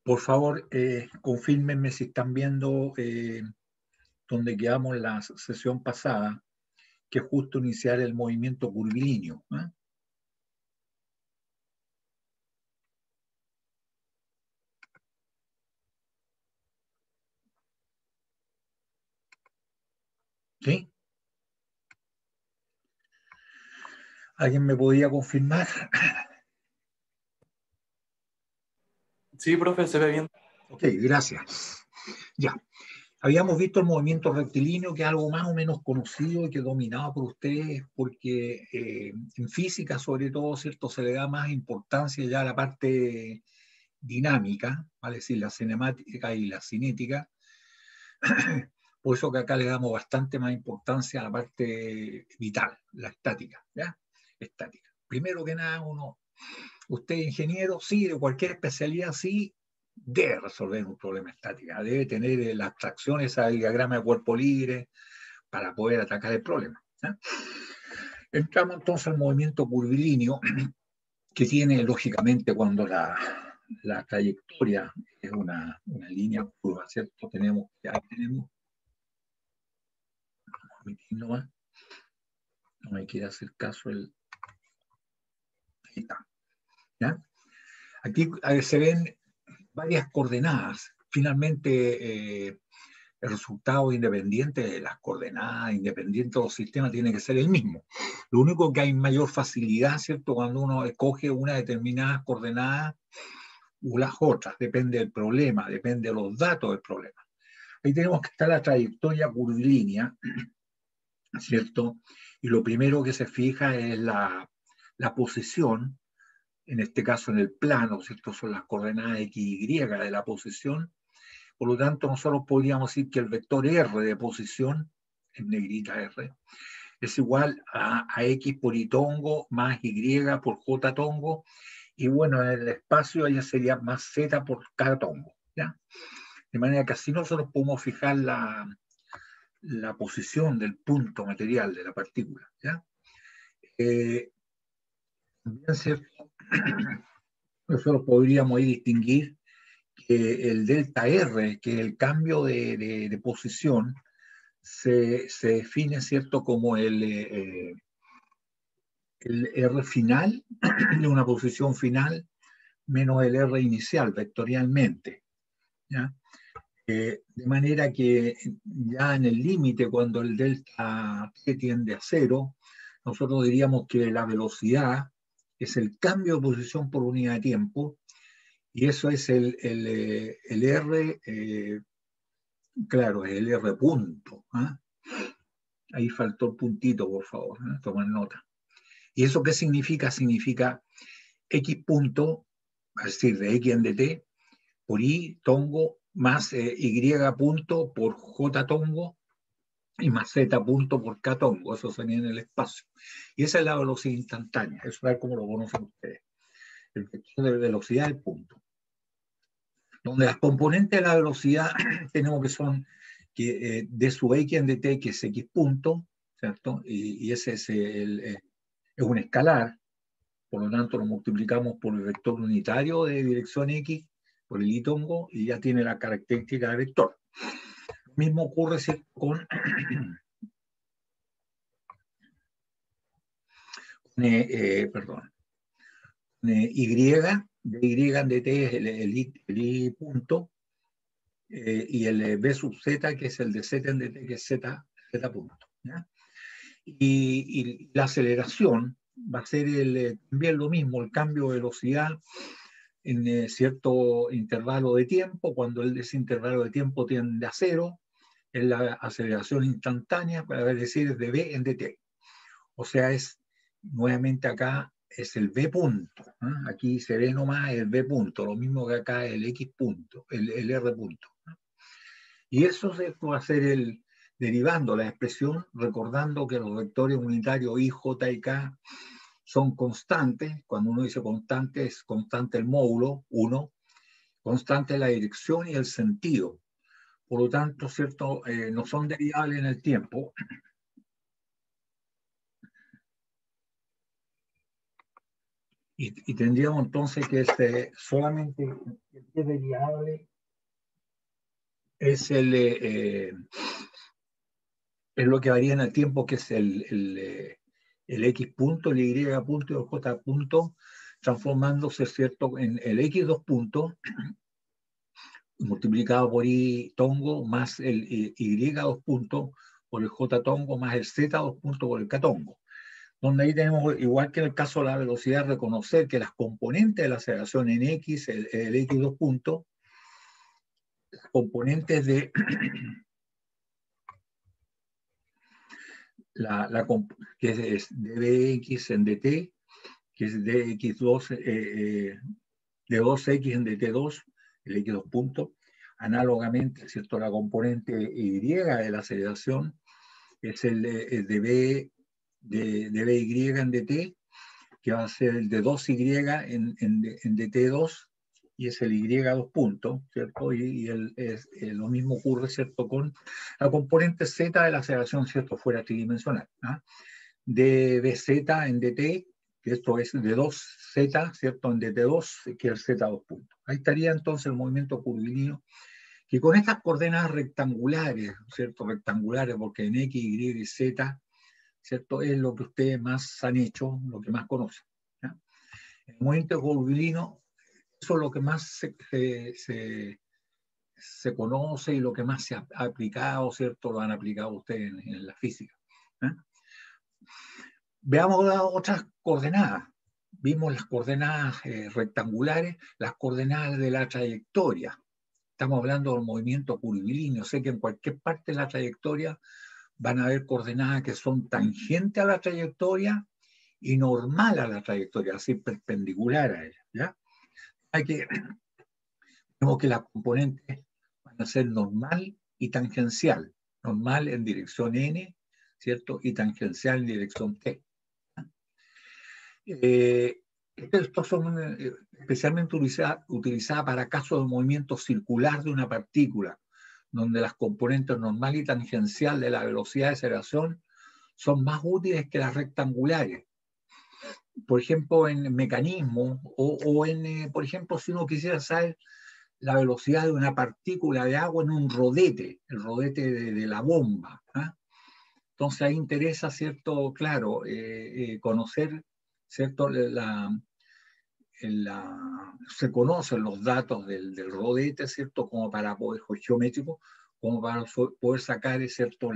Por favor, confírmenme si están viendo donde quedamos la sesión pasada, que es justo iniciar el movimiento curvilíneo. ¿Sí? ¿Alguien me podría confirmar? Sí, profe, se ve bien. Ok, gracias. Ya. Habíamos visto el movimiento rectilíneo, que es algo más o menos conocido y que dominado por ustedes, porque en física, sobre todo, ¿cierto?, se le da más importancia ya a la parte dinámica, vale decir, la cinemática y la cinética. Por eso que acá le damos bastante más importancia a la parte vital, la estática, ¿ya? Estática. Primero que nada, usted ingeniero, sí, de cualquier especialidad, sí, debe resolver un problema estático, debe tener las abstracciones, ese diagrama de cuerpo libre para poder atacar el problema, ¿ya? Entramos entonces al movimiento curvilíneo, que tiene, lógicamente, cuando la trayectoria es una línea curva, ¿cierto? Ahí tenemos, no me quiere hacer caso ahí está, ¿ya? Aquí se ven varias coordenadas. Finalmente, el resultado independiente de las coordenadas, independiente de los sistemas, tiene que ser el mismo. Lo único que hay mayor facilidad, ¿cierto?, cuando uno escoge una determinada coordenada u las otras, depende del problema, depende de los datos del problema. Ahí tenemos que estar la trayectoria curvilínea, ¿cierto? Y lo primero que se fija es la posición, en este caso en el plano, ¿cierto? Son las coordenadas X y Y de la posición. Por lo tanto, nosotros podríamos decir que el vector R de posición, en negrita R, es igual a X por Y tongo más Y por J tongo. Y bueno, en el espacio ya sería más Z por K tongo, ¿ya? De manera que así nosotros podemos fijar la posición del punto material de la partícula, ¿ya? También, ¿cierto? Nosotros podríamos distinguir que el delta R, que es el cambio de posición, se define, ¿cierto?, como el R final de una posición final menos el R inicial, vectorialmente, ¿ya? De manera que ya en el límite, cuando el delta T tiende a cero, nosotros diríamos que la velocidad es el cambio de posición por unidad de tiempo, y eso es el R, claro, es el R punto. Ahí faltó el puntito, por favor, tomen nota. ¿Y eso qué significa? Significa X punto, es decir, de X en dt, por Y tongo, más Y punto por J tongo, y más Z punto por K tongo. Eso sería en el espacio. Y esa es la velocidad instantánea. Eso es como lo conocen ustedes. El vector de velocidad del punto. Donde las componentes de la velocidad tenemos que son que d sub X en dt, que es X punto, ¿cierto? Y ese es, es un escalar. Por lo tanto, lo multiplicamos por el vector unitario de dirección X, por el Y tongo, y ya tiene la característica de vector. Lo mismo ocurre con perdón, Y, de Y en dt es el Y punto, y el B sub Z, que es el de Z en dt, que es Z punto, ¿ya? Y la aceleración va a ser también lo mismo, el cambio de velocidad en cierto intervalo de tiempo. Cuando ese intervalo de tiempo tiende a cero, es la aceleración instantánea, para decir, es de B en dt. O sea, es nuevamente acá es el B punto. Aquí se ve nomás el B punto, lo mismo que acá el X punto, el R punto. Y eso se puede hacer derivando la expresión, recordando que los vectores unitarios I, J y K son constantes. Cuando uno dice constante, es constante el módulo, 1, constante la dirección y el sentido. Por lo tanto, ¿cierto? No son derivables en el tiempo. Y tendríamos entonces que solamente el siguiente variable es es lo que varía en el tiempo, que es el X punto, el Y punto y el J punto, transformándose, ¿cierto?, en el X2 punto multiplicado por Y tongo más el Y2 punto por el J tongo más el Z2 punto por el K tongo. Donde ahí tenemos, igual que en el caso de la velocidad, reconocer que las componentes de la aceleración en X, el X2 punto, componentes de que es dBx en dt, que es dx2, de 2x en dt2, el x2 punto. Análogamente, ¿cierto?, la componente y de la aceleración es el dB en dt, que va a ser el de 2y en dt2, y es el y2 punto, ¿cierto? Lo mismo ocurre, ¿cierto?, con la componente z de la aceleración, ¿cierto?, fuera tridimensional. ¿Ah? De bz en dt, que esto es de 2z, ¿cierto?, en dt2, que es el z2 punto. Ahí estaría entonces el movimiento curvilíneo, que con estas coordenadas rectangulares, ¿cierto?, rectangulares, porque en x, y y z, ¿cierto?, es lo que ustedes más han hecho, lo que más conocen. ¿Ya? El movimiento curvilíneo, eso es lo que más se conoce y lo que más se ha aplicado, ¿cierto?, lo han aplicado ustedes en la física. ¿Ya? Veamos las otras coordenadas. Vimos las coordenadas rectangulares, las coordenadas de la trayectoria. Estamos hablando del movimiento curvilíneo. Sé que en cualquier parte de la trayectoria van a haber coordenadas que son tangentes a la trayectoria y normal a la trayectoria, así perpendicular a ella. ¿Ya? Vemos que las componentes van a ser normal y tangencial. Normal en dirección n, ¿cierto? Y tangencial en dirección t. Estos son especialmente utilizadas para casos de movimiento circular de una partícula, donde las componentes normal y tangencial de la velocidad de aceleración son más útiles que las rectangulares. Por ejemplo, en mecanismo por ejemplo, si uno quisiera saber la velocidad de una partícula de agua en un rodete, el rodete de la bomba. ¿Ah? Entonces ahí interesa, ¿cierto? Claro, conocer, ¿cierto? Se conocen los datos del rodete, ¿cierto? Como para poder, geométrico, como para poder sacar, ¿cierto?,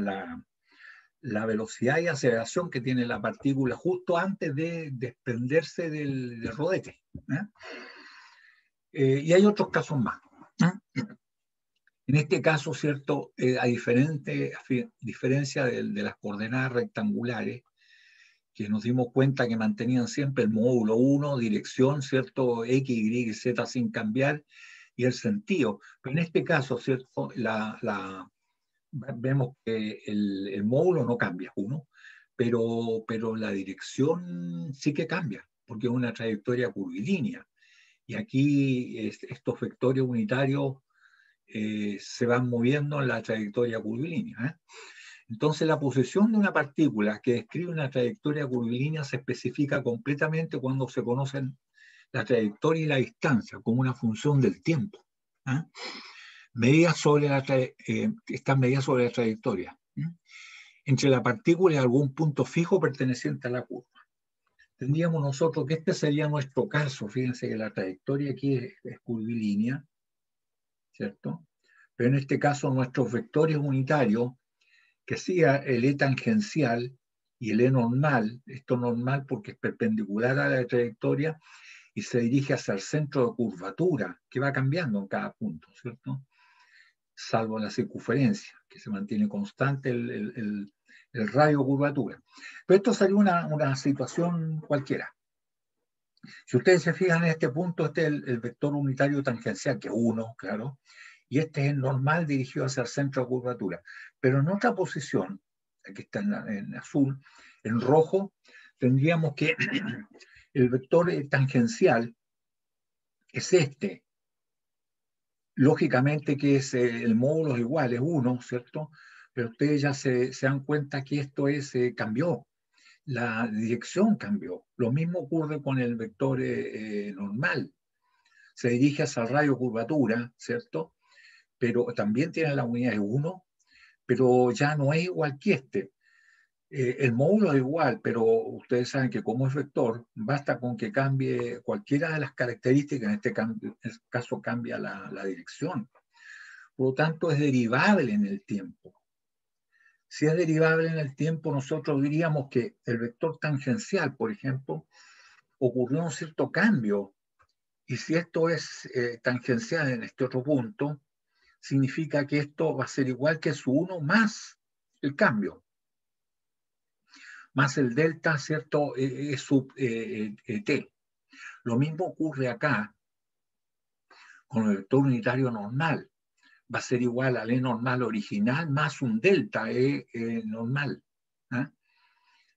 la velocidad y aceleración que tiene la partícula justo antes de desprenderse del rodete. Y hay otros casos más. En este caso, ¿cierto?, a diferencia de las coordenadas rectangulares, que nos dimos cuenta que mantenían siempre el módulo 1, dirección, ¿cierto?, X, Y, Z sin cambiar, y el sentido. Pero en este caso, ¿cierto?, vemos que el módulo no cambia, 1, pero la dirección sí que cambia, porque es una trayectoria curvilínea. Y aquí estos vectores unitarios se van moviendo en la trayectoria curvilínea. Entonces, la posición de una partícula que describe una trayectoria curvilínea se especifica completamente cuando se conocen la trayectoria y la distancia como una función del tiempo. Están medidas sobre la trayectoria entre la partícula y algún punto fijo perteneciente a la curva. Tendríamos nosotros que este sería nuestro caso. Fíjense que la trayectoria aquí es curvilínea, ¿cierto? Pero en este caso nuestros vectores unitarios, que sea el E tangencial y el E normal, esto normal porque es perpendicular a la trayectoria y se dirige hacia el centro de curvatura, que va cambiando en cada punto, ¿cierto? Salvo la circunferencia, que se mantiene constante el radio de curvatura. Pero esto sería una situación cualquiera. Si ustedes se fijan en este punto, este es el vector unitario tangencial, que es 1, claro, y este es el normal dirigido hacia el centro de curvatura. Pero en otra posición, aquí está en azul, en rojo, tendríamos que el vector tangencial es este. Lógicamente que el módulo es igual, es 1, ¿cierto? Pero ustedes ya se dan cuenta que esto cambió. La dirección cambió. Lo mismo ocurre con el vector normal. se dirige hacia el radio curvatura, ¿cierto? Pero también tiene la unidad de 1, pero ya no es igual que este. El módulo es igual, pero ustedes saben que como es vector, basta con que cambie cualquiera de las características, en este caso cambia la dirección. Por lo tanto, es derivable en el tiempo. Si es derivable en el tiempo, nosotros diríamos que el vector tangencial, por ejemplo, ocurrió un cierto cambio. Y si esto es tangencial en este otro punto, significa que esto va a ser igual que su 1 más el cambio, más el delta, ¿cierto? Sub t. Lo mismo ocurre acá con el vector unitario normal. Va a ser igual al E normal original más un delta E normal. ¿Ah?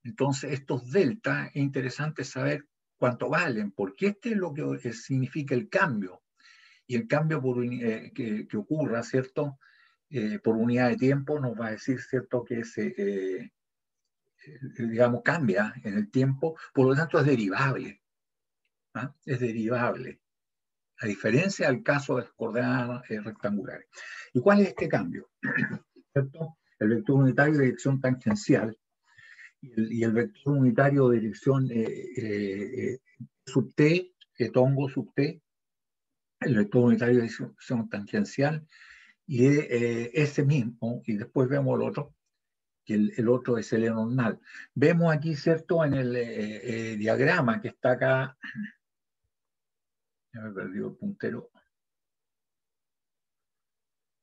Entonces, estos delta es interesante saber cuánto valen, porque este es lo que significa el cambio. Y el cambio que ocurra, ¿cierto? Por unidad de tiempo nos va a decir, ¿cierto? Que se, digamos, cambia en el tiempo, por lo tanto es derivable. ¿Ah? Es derivable. A diferencia del caso de las coordenadas rectangulares. ¿Y cuál es este cambio? ¿Cierto? El vector unitario de dirección tangencial y el vector unitario de dirección sub t, tongo sub t, el vector unitario de dirección tangencial y ese mismo, y después vemos el otro, que el otro es el E normal. Vemos aquí, ¿cierto? En el diagrama que está acá, ya me he perdido el puntero.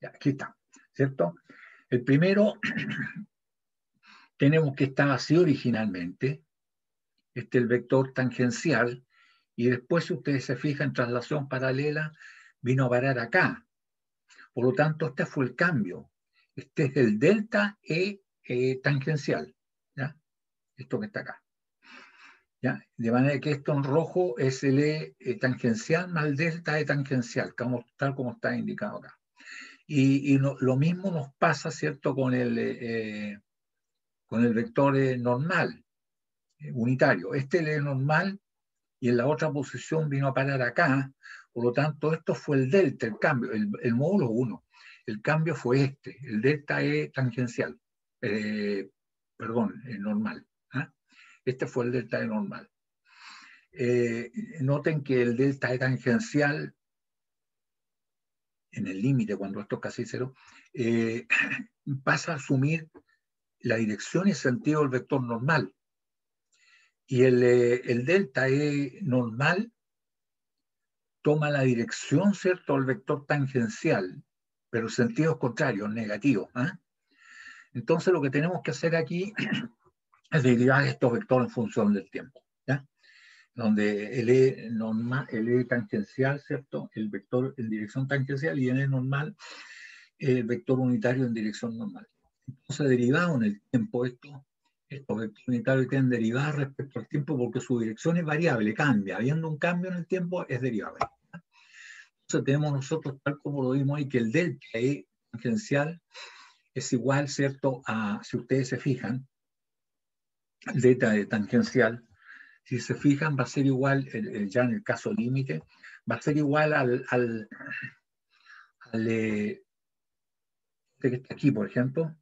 Ya, aquí está, ¿cierto? El primero, tenemos que estar así originalmente, este es el vector tangencial, y después, si ustedes se fijan, en traslación paralela, vino a parar acá. Por lo tanto, este fue el cambio. Este es el delta E tangencial, ¿ya? Esto que está acá. ¿Ya? De manera que esto en rojo es el E tangencial más el delta E tangencial, tal como está indicado acá. Y lo mismo nos pasa, ¿cierto?, con el vector normal, unitario. Este es el normal y en la otra posición vino a parar acá. Por lo tanto, esto fue el delta, el cambio, el módulo 1. El cambio fue este, el delta E tangencial. Perdón, el normal. ¿Ah? Este fue el delta E normal. Noten que el delta E tangencial, en el límite, cuando esto es casi cero, pasa a asumir la dirección y sentido del vector normal. Y el delta E normal toma la dirección, ¿cierto?, del vector tangencial, pero en sentidos contrarios, negativos. ¿Eh? Entonces lo que tenemos que hacer aquí es derivar estos vectores en función del tiempo. ¿Ya? Donde el E normal, el E tangencial, ¿cierto?, el vector en dirección tangencial, y el E normal, el vector unitario en dirección normal. Entonces, derivado en el tiempo, estos vectores unitarios tienen derivadas respecto al tiempo porque su dirección es variable, cambia. Habiendo un cambio en el tiempo, es derivable. Entonces, tenemos nosotros, tal como lo vimos ahí, que el delta E tangencial es igual, ¿cierto?, a, si ustedes se fijan, el delta E tangencial, si se fijan, va a ser igual, ya en el caso límite, va a ser igual al este que está aquí, por ejemplo,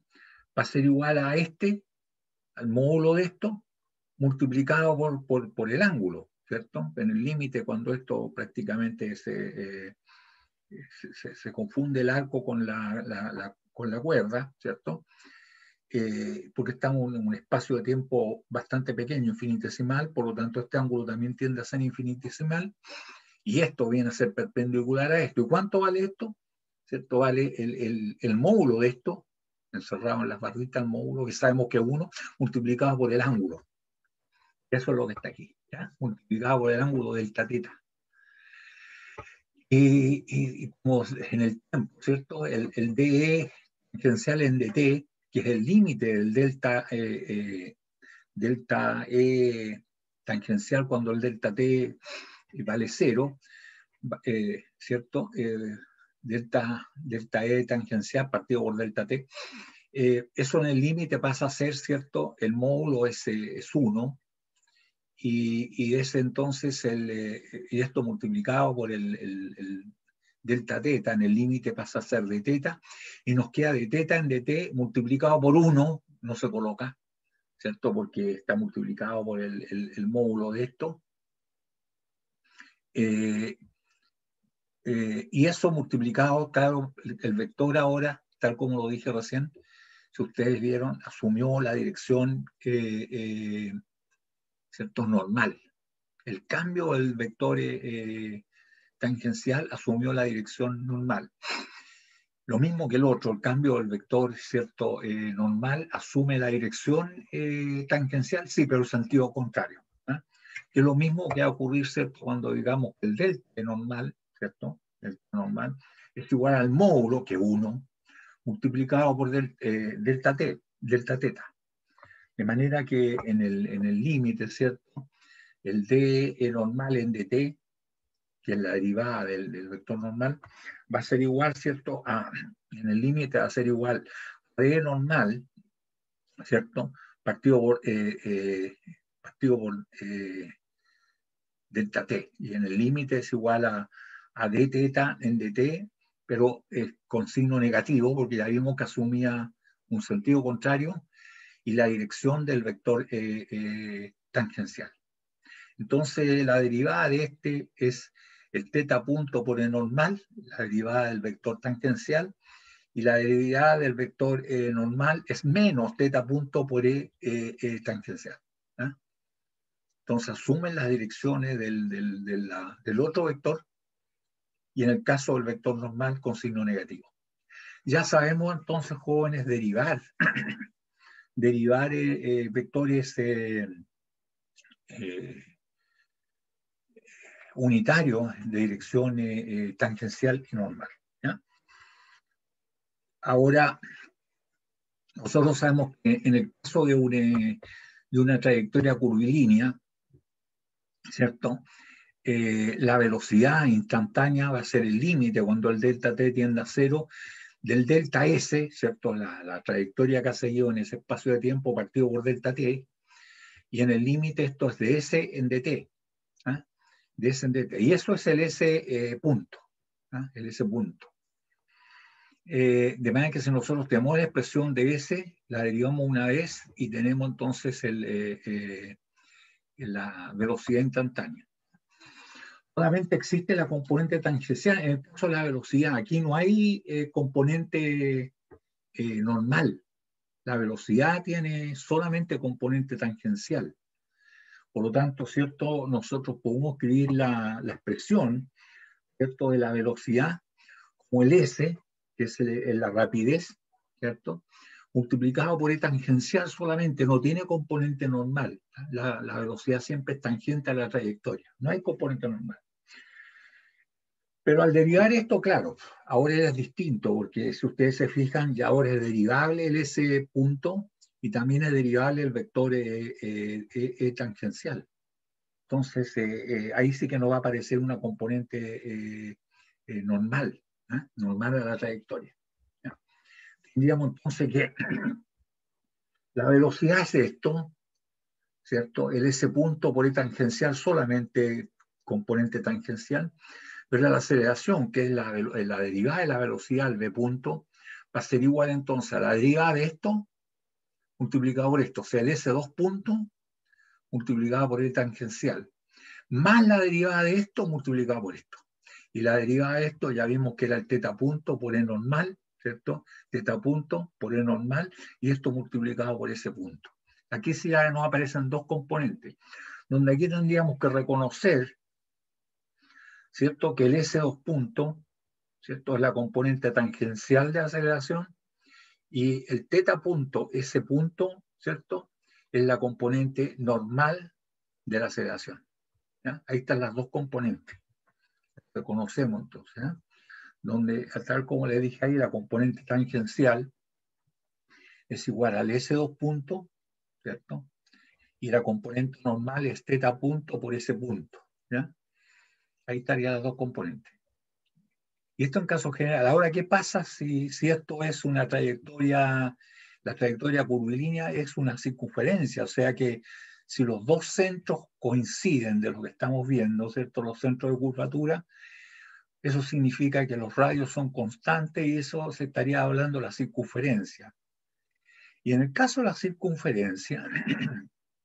va a ser igual a este, al módulo de esto, multiplicado por el ángulo, ¿cierto? En el límite, cuando esto prácticamente se confunde el arco con con la cuerda, ¿cierto? Porque estamos en un espacio de tiempo bastante pequeño, infinitesimal, por lo tanto este ángulo también tiende a ser infinitesimal, y esto viene a ser perpendicular a esto. ¿Y cuánto vale esto? ¿Cierto? Vale el módulo de esto, encerrado en las barritas, el módulo, que sabemos que es 1, multiplicado por el ángulo. Eso es lo que está aquí, ¿ya? Multiplicado por el ángulo delta teta. Y como en el tiempo, ¿cierto? El DE tangencial en DT, que es el límite del delta E tangencial cuando el delta T vale 0, ¿cierto? Delta E tangencial partido por delta T. Eso en el límite pasa a ser, ¿cierto? El módulo es 1, y ese entonces, y esto multiplicado por el delta teta, en el límite pasa a ser de teta, y nos queda de teta en dt multiplicado por 1, no se coloca, ¿cierto? Porque está multiplicado por el módulo de esto. Y eso multiplicado, claro, el vector ahora, tal como lo dije recién, si ustedes vieron, asumió la dirección ¿cierto? Normal. El cambio del vector tangencial asumió la dirección normal. Lo mismo que el otro, el cambio del vector, ¿cierto? Normal asume la dirección tangencial, sí, pero en sentido contrario. Que es lo mismo que va a ocurrir, ¿cierto? Cuando digamos que el delta normal, ¿cierto? El normal es igual al módulo, que 1, multiplicado por delta teta. De manera que en el límite, ¿cierto? El d normal en dt, que es la derivada del vector normal, va a ser igual, ¿cierto? En el límite va a ser igual a d normal, ¿cierto? Partido por delta t, y en el límite es igual a d teta en dt, pero con signo negativo, porque ya vimos que asumía un sentido contrario y la dirección del vector tangencial. Entonces, la derivada de este es el teta punto por e normal, la derivada del vector tangencial, y la derivada del vector normal es menos teta punto por e tangencial. ¿Ah? Entonces, asumen las direcciones del otro vector, y en el caso del vector normal con signo negativo. Ya sabemos entonces, jóvenes, derivar vectores unitarios de dirección tangencial y normal. ¿Ya? Ahora, nosotros sabemos que en el caso de una trayectoria curvilínea, ¿cierto? La velocidad instantánea va a ser el límite cuando el delta t tiende a 0 del delta s, ¿cierto? La trayectoria que ha seguido en ese espacio de tiempo partido por delta t, y en el límite esto es de s en dt. ¿Ah? De S en dt. Y eso es el S punto. El S punto. De manera que si nosotros tenemos la expresión de S, la derivamos una vez y tenemos entonces la velocidad instantánea. Solamente existe la componente tangencial. En el caso de la velocidad, aquí no hay componente normal. La velocidad tiene solamente componente tangencial. Por lo tanto, ¿cierto? Nosotros podemos escribir la expresión, ¿cierto? De la velocidad como el S, que es la rapidez, ¿cierto? Multiplicado por E tangencial solamente, no tiene componente normal. La velocidad siempre es tangente a la trayectoria, no hay componente normal. Pero al derivar esto, claro, ahora es distinto, porque si ustedes se fijan, ya ahora es derivable el S punto y también es derivable el vector E tangencial. Entonces, ahí sí que no va a aparecer una componente normal, normal a la trayectoria. ¿Ya? Tendríamos entonces que la velocidad es esto, ¿cierto? El S punto por E tangencial solamente componente tangencial, pero la aceleración, que es la derivada de la velocidad, el V punto, va a ser igual entonces a la derivada de esto multiplicado por esto, o sea, el S2 punto multiplicado por E tangencial, más la derivada de esto multiplicado por esto. Y la derivada de esto ya vimos que era el teta punto por E normal, ¿cierto? Teta punto por E normal, y esto multiplicado por ese punto. Aquí sí ya nos aparecen dos componentes, donde aquí tendríamos que reconocer, ¿cierto? Que el S2 punto, ¿cierto? Es la componente tangencial de aceleración, y el teta punto, ese punto, ¿cierto? Es la componente normal de la aceleración. ¿Ya? Ahí están las dos componentes. Reconocemos entonces, ¿eh? Donde, tal como le dije ahí, la componente tangencial es igual al S2 punto, ¿cierto? Y la componente normal es teta punto por ese punto, ¿ya? Ahí estarían las dos componentes. Y esto en caso general. Ahora, ¿qué pasa si esto es una trayectoria, la trayectoria curvilínea es una circunferencia? O sea que si los dos centros coinciden de lo que estamos viendo, ¿cierto? Los centros de curvatura, eso significa que los radios son constantes y eso se estaría hablando de la circunferencia. Y en el caso de la circunferencia,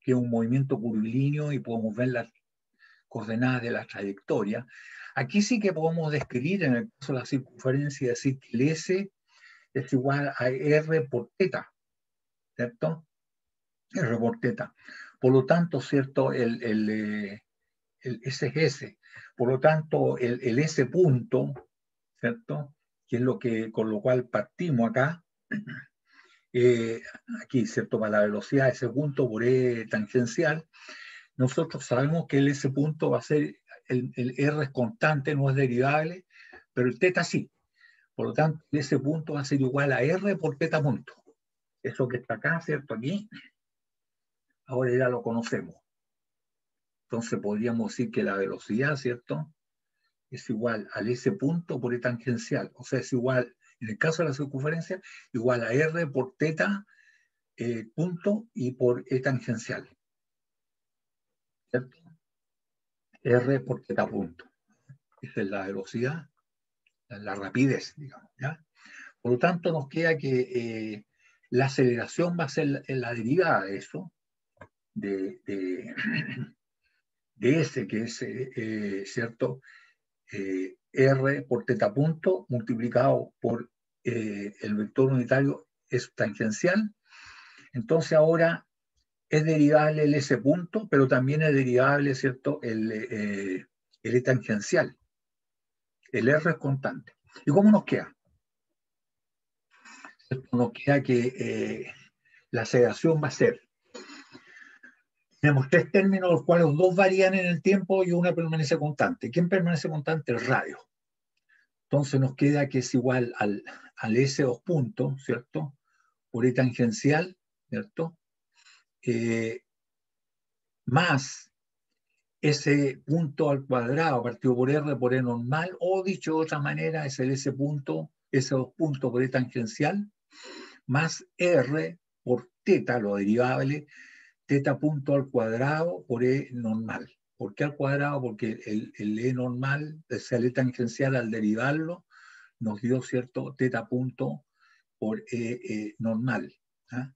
que es un movimiento curvilíneo y podemos ver las coordenadas de la trayectoria, aquí sí que podemos describir en el caso de la circunferencia y decir que el S es igual a R por teta, ¿cierto? R por teta. Por lo tanto, ¿cierto? Ese es S. Por lo tanto, el S punto, ¿cierto? Que es lo que, con lo cual partimos acá, aquí, ¿cierto? Para la velocidad, ese punto por E tangencial, nosotros sabemos que el S punto va a ser, el R es constante, no es derivable, pero el teta sí. Por lo tanto, ese punto va a ser igual a R por teta punto. Eso que está acá, ¿cierto? Aquí, ahora ya lo conocemos. Entonces podríamos decir que la velocidad, ¿cierto? Es igual al S punto por E tangencial. O sea, es igual, en el caso de la circunferencia, igual a R por teta punto y por E tangencial. ¿Cierto? R por teta punto. Esa es la velocidad, la rapidez, digamos, ¿ya? Por lo tanto, nos queda que la aceleración va a ser la derivada de eso, de S, que es, ¿cierto? R por teta punto multiplicado por el vector unitario es tangencial. Entonces ahora es derivable el S punto, pero también es derivable, ¿cierto? El E tangencial. El R es constante. ¿Y cómo nos queda? Nos queda que la aceleración va a ser, tenemos tres términos, los cuales dos varían en el tiempo y una permanece constante. ¿Quién permanece constante? El radio. Entonces nos queda que es igual al S2 punto, ¿cierto? Por E tangencial, ¿cierto? Más S punto al cuadrado partido por R por E normal, o dicho de otra manera, es el S punto, S2 punto por E tangencial, más R por teta, lo derivable, teta punto al cuadrado por E normal. ¿Por qué al cuadrado? Porque el E normal, el E tangencial al derivarlo, nos dio, ¿cierto?, teta punto por E normal. ¿Ah?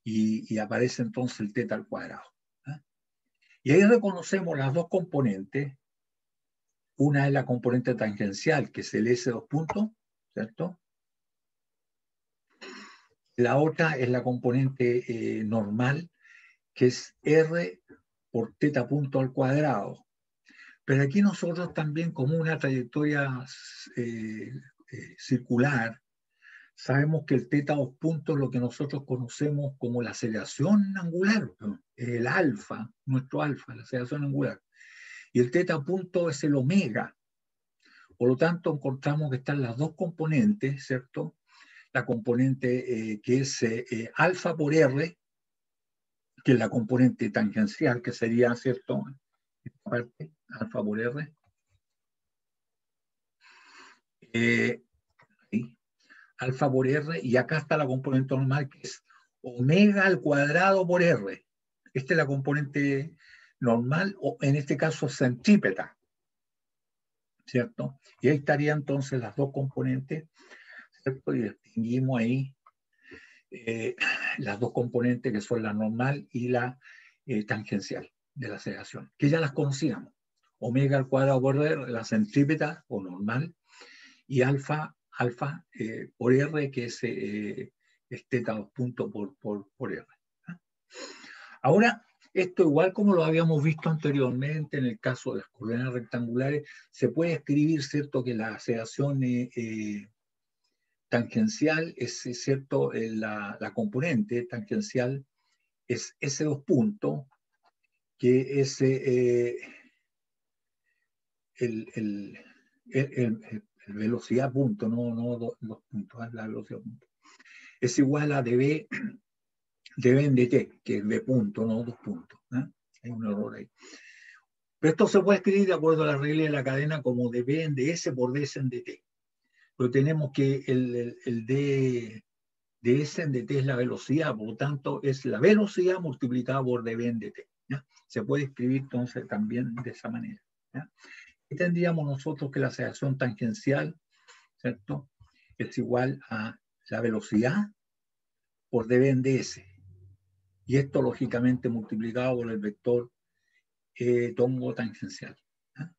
Y aparece entonces el teta al cuadrado. ¿Ah? Y ahí reconocemos las dos componentes. Una es la componente tangencial, que es el S2 punto, ¿cierto? La otra es la componente normal, que es R por teta punto al cuadrado. Pero aquí nosotros también, como una trayectoria circular, sabemos que el teta 2 puntos es lo que nosotros conocemos como la aceleración angular, ¿no? El alfa, nuestro alfa, la aceleración angular. Y el teta punto es el omega. Por lo tanto, encontramos que están las dos componentes, ¿cierto? La componente que es alfa por R, que es la componente tangencial, que sería, ¿cierto? Esta parte, alfa por R. Ahí, alfa por R, y acá está la componente normal, que es omega al cuadrado por R. Esta es la componente normal, o en este caso centrípeta, ¿cierto? Y ahí estarían entonces las dos componentes, ¿cierto? Y distinguimos ahí las dos componentes que son la normal y la tangencial de la aceleración, que ya las conocíamos. Omega al cuadrado por R, la centrípeta o normal, y alfa por R, que es teta 2 puntos por R. ¿Ah? Ahora, esto igual como lo habíamos visto anteriormente en el caso de las coordenadas rectangulares, se puede escribir, ¿cierto?, que la aceleración tangencial es, ¿cierto?, la componente tangencial es S2 puntos, que es el velocidad punto, no dos puntos, la velocidad punto. Es igual a dB en dt, que es b punto, no 2 puntos. ¿Eh? Hay un error ahí. Pero esto se puede escribir de acuerdo a la regla de la cadena como dB en ds por ds en dt. Pero tenemos que el ds en dt es la velocidad, por lo tanto es la velocidad multiplicada por dB en dt. ¿ya? Se puede escribir entonces también de esa manera, ¿ya? Y tendríamos nosotros que la aceleración tangencial, ¿cierto?, es igual a la velocidad por dB en ds. Y esto lógicamente multiplicado por el vector tongo tangencial, ¿ya?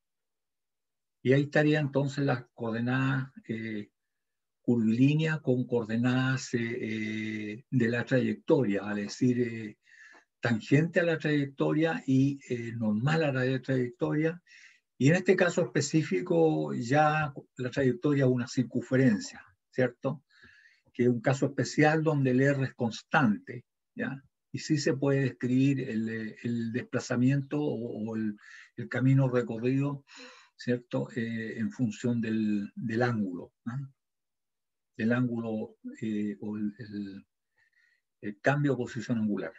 Y ahí estaría entonces las coordenadas curvilínea con coordenadas de la trayectoria, es decir, tangente a la trayectoria y normal a la trayectoria. Y en este caso específico ya la trayectoria es una circunferencia, ¿cierto? Que es un caso especial donde el R es constante, ¿ya? Y sí se puede describir el desplazamiento o el camino recorrido, ¿cierto? En función del ángulo, ¿no? El ángulo o el cambio de posición angular.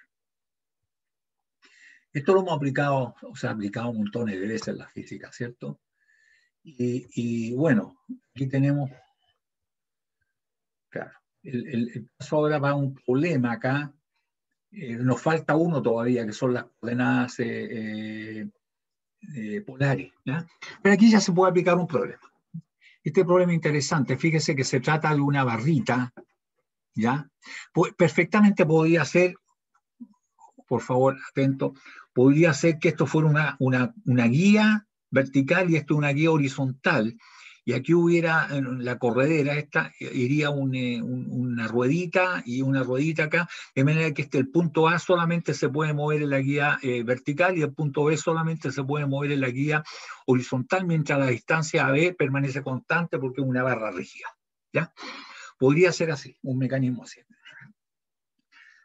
Esto lo hemos aplicado, o sea, aplicado montones de veces en la física, ¿cierto? Y bueno, aquí tenemos, claro, el caso ahora va a un problema acá. Nos falta uno todavía, que son las coordenadas polares, ¿ya? Pero aquí ya se puede aplicar un problema. Este problema es interesante. Fíjese que se trata de una barrita, ¿ya? Pues perfectamente podría ser, por favor, atento, podría ser que esto fuera una guía vertical y esto una guía horizontal. Y aquí hubiera la corredera, esta iría una ruedita y una ruedita acá, de manera que el punto A solamente se puede mover en la guía vertical y el punto B solamente se puede mover en la guía horizontal, mientras la distancia AB permanece constante porque es una barra rígida, ¿ya? Podría ser así, un mecanismo así.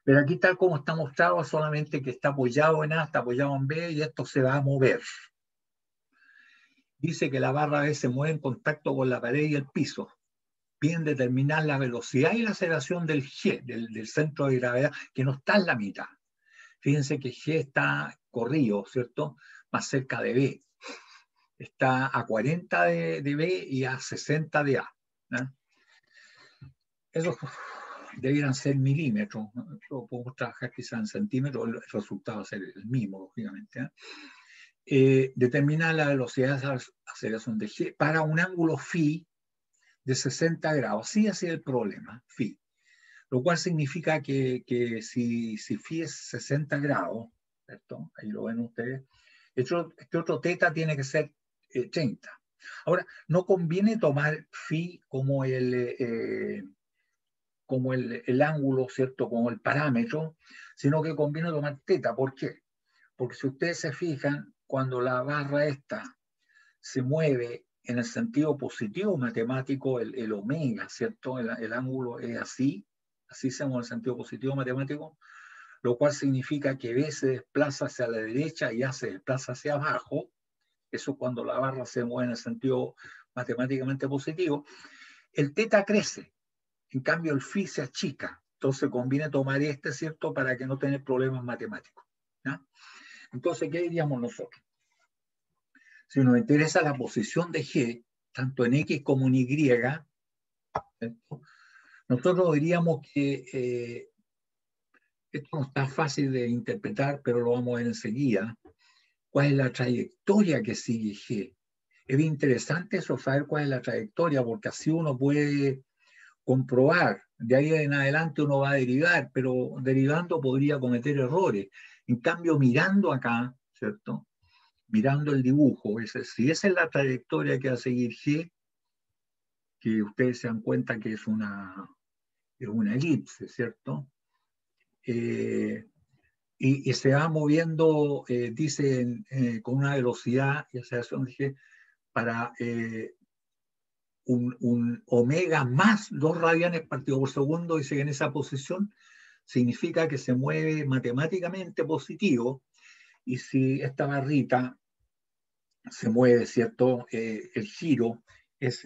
Pero aquí tal como está mostrado, solamente que está apoyado en A, está apoyado en B y esto se va a mover. Dice que la barra B se mueve en contacto con la pared y el piso. Piden determinar la velocidad y la aceleración del G, del centro de gravedad, que no está en la mitad. Fíjense que G está corrido, ¿cierto? Más cerca de B. Está a 40 de B y a 60 de A, ¿no? Eso debieran ser milímetros, ¿no? Lo podemos trabajar quizás en centímetros, el resultado va a ser el mismo, lógicamente, ¿eh? Determinar la velocidad de aceleración de G para un ángulo phi de 60 grados. Sí, así es el problema, phi. Lo cual significa que si phi es 60 grados, ¿cierto? Ahí lo ven ustedes, este otro teta tiene que ser 30. Ahora, no conviene tomar phi como el ángulo, ¿cierto? Como el parámetro, sino que conviene tomar teta. ¿Por qué? Porque si ustedes se fijan, cuando la barra esta se mueve en el sentido positivo matemático, el omega, ¿cierto? El ángulo es así se mueve en el sentido positivo matemático, lo cual significa que B se desplaza hacia la derecha y A se desplaza hacia abajo. Eso cuando la barra se mueve en el sentido matemáticamente positivo. El teta crece, en cambio el phi se achica. Entonces conviene tomar ¿cierto? Para que no tener problemas matemáticos, ¿no? Entonces, ¿qué diríamos nosotros? Si nos interesa la posición de G, tanto en X como en Y, ¿cierto? Nosotros diríamos que esto no está fácil de interpretar, pero lo vamos a ver enseguida. ¿Cuál es la trayectoria que sigue G? Es bien interesante eso, saber cuál es la trayectoria, porque así uno puede comprobar. De ahí en adelante uno va a derivar, pero derivando podría cometer errores. En cambio, mirando acá, ¿cierto? Mirando el dibujo, si esa es la trayectoria que va a seguir G, que ustedes se dan cuenta que es una elipse, ¿cierto? Y se va moviendo, dice, con una velocidad y aceleración de G para un omega más 2 radianes partido por segundo, dice que en esa posición significa que se mueve matemáticamente positivo, y si esta barrita se mueve, ¿cierto? El giro es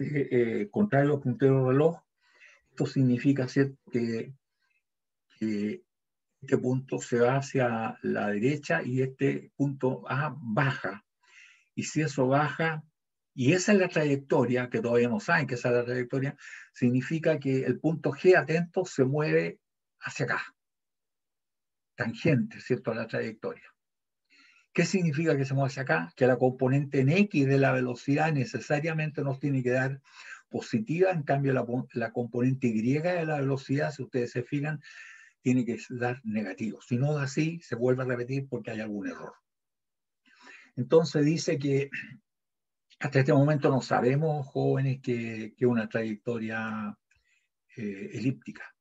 contrario al puntero del reloj. Esto significa, ¿cierto? Que este punto se va hacia la derecha y este punto A baja. Y si eso baja, y esa es la trayectoria, que todavía no saben que esa es la trayectoria, significa que el punto G, atento, se mueve hacia acá, tangente, ¿cierto?, a la trayectoria. ¿Qué significa que se mueve hacia acá? Que la componente en X de la velocidad necesariamente nos tiene que dar positiva, en cambio la componente Y de la velocidad, si ustedes se fijan, tiene que dar negativo. Si no da así, se vuelve a repetir porque hay algún error. Entonces dice que hasta este momento no sabemos, jóvenes, que una trayectoria elíptica.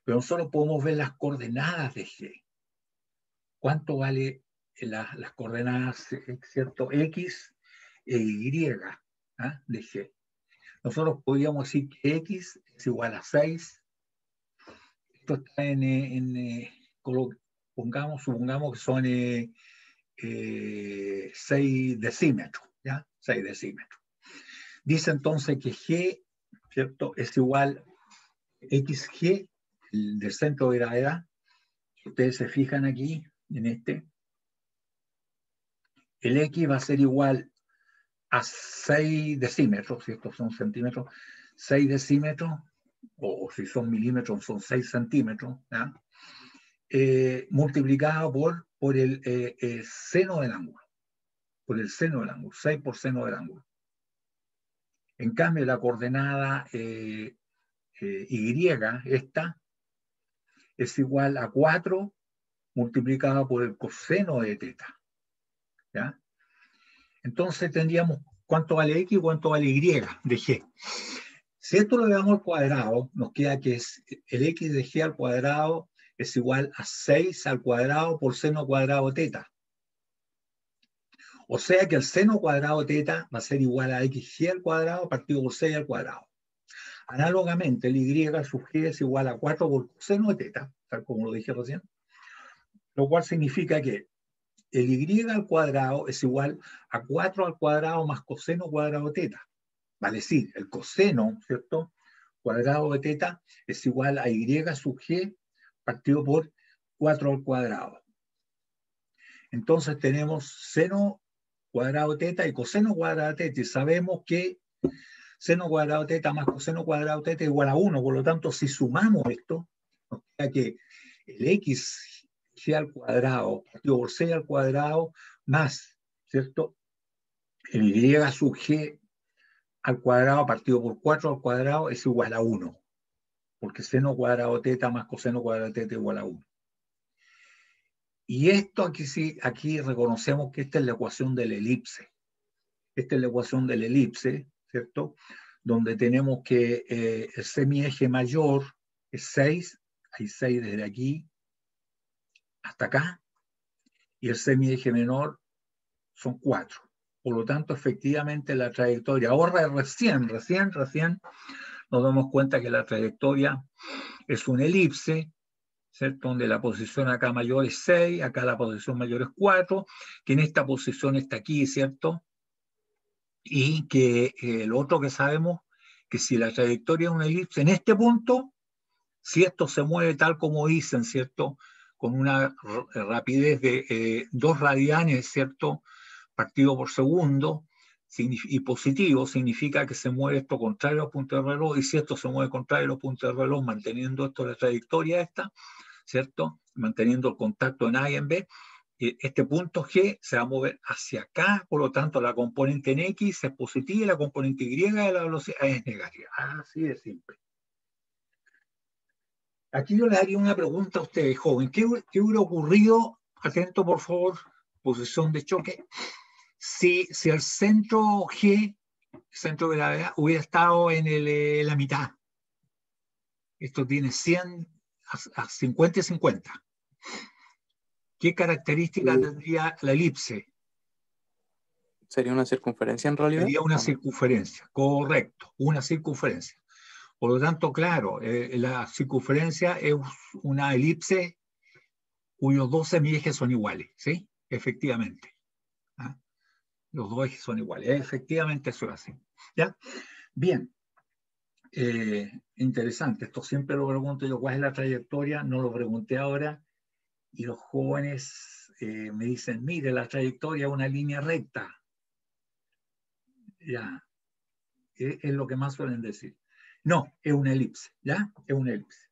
Pero nosotros podemos ver las coordenadas de G. ¿Cuánto vale las coordenadas, cierto, X e Y de G? Nosotros podríamos decir que X es igual a 6. Esto está supongamos que son 6 decímetros, ¿ya? 6 decímetros. Dice entonces que G, ¿cierto?, es igual a XG, del centro de gravedad. Si ustedes se fijan aquí, en el X va a ser igual a 6 decímetros, si estos son centímetros, 6 decímetros, o si son milímetros, son 6 centímetros, ¿ya? Multiplicado por el seno del ángulo, por el seno del ángulo, 6 por seno del ángulo. En cambio, la coordenada Y, esta, es igual a 4 multiplicado por el coseno de teta, ¿ya? Entonces tendríamos cuánto vale X y cuánto vale Y de G. Si esto lo damos al cuadrado, nos queda que es el X de G al cuadrado es igual a 6 al cuadrado por seno cuadrado teta. O sea que el seno cuadrado teta va a ser igual a XG al cuadrado partido por 6 al cuadrado. Análogamente, el Y sub G es igual a 4 por coseno de teta, tal como lo dije recién, lo cual significa que el Y al cuadrado es igual a 4 al cuadrado más coseno cuadrado de teta. Vale decir, el coseno, ¿cierto?, cuadrado de teta es igual a Y sub G partido por 4 al cuadrado. Entonces tenemos seno cuadrado de teta y coseno cuadrado de teta, y sabemos que seno cuadrado de teta más coseno cuadrado de teta es igual a 1, por lo tanto, si sumamos esto, nos queda que el X G al cuadrado partido por 6 al cuadrado más, ¿cierto?, el Y sub G al cuadrado partido por 4 al cuadrado es igual a 1, porque seno cuadrado teta más coseno cuadrado teta es igual a 1. Y esto aquí sí, aquí reconocemos que esta es la ecuación de la elipse. Esta es la ecuación de la elipse, ¿cierto?, donde tenemos que el semieje mayor es 6, hay 6 desde aquí hasta acá, y el semieje menor son 4. Por lo tanto, efectivamente, la trayectoria, ahora recién nos damos cuenta que la trayectoria es una elipse, ¿cierto?, donde la posición acá mayor es 6, acá la posición mayor es 4, que en esta posición está aquí, ¿cierto? Y que lo otro que sabemos, que si la trayectoria es una elipse, en este punto, si esto se mueve tal como dicen, ¿cierto?, con una rapidez de 2 radianes, ¿cierto?, partido por segundo, y positivo, significa que se mueve esto contrario a los puntos de reloj, y si esto se mueve contrario a los puntos de reloj, manteniendo esto la trayectoria esta, ¿cierto?, manteniendo el contacto en A y en B, este punto G se va a mover hacia acá, por lo tanto la componente en X es positiva y la componente Y de la velocidad es negativa. Así de simple. Aquí yo le haría una pregunta a ustedes, joven. ¿Qué hubiera ocurrido, atento por favor, posición de choque, si el centro G, centro de gravedad, hubiera estado en la mitad? Esto tiene 100 a 50 y 50. ¿Qué característica tendría la elipse? ¿Sería una circunferencia en realidad? Sería una circunferencia, correcto, una circunferencia. Por lo tanto, claro, la circunferencia es una elipse cuyos dos semiejes son iguales, ¿sí? Efectivamente. ¿Ah? Los dos ejes son iguales. Efectivamente, eso es así. ¿Ya? Bien. Interesante. Esto siempre lo pregunto yo, ¿cuál es la trayectoria? No lo pregunté ahora. Y los jóvenes me dicen, mire, la trayectoria es una línea recta. Ya. Es lo que más suelen decir. No, es una elipse. ¿Ya? Es una elipse.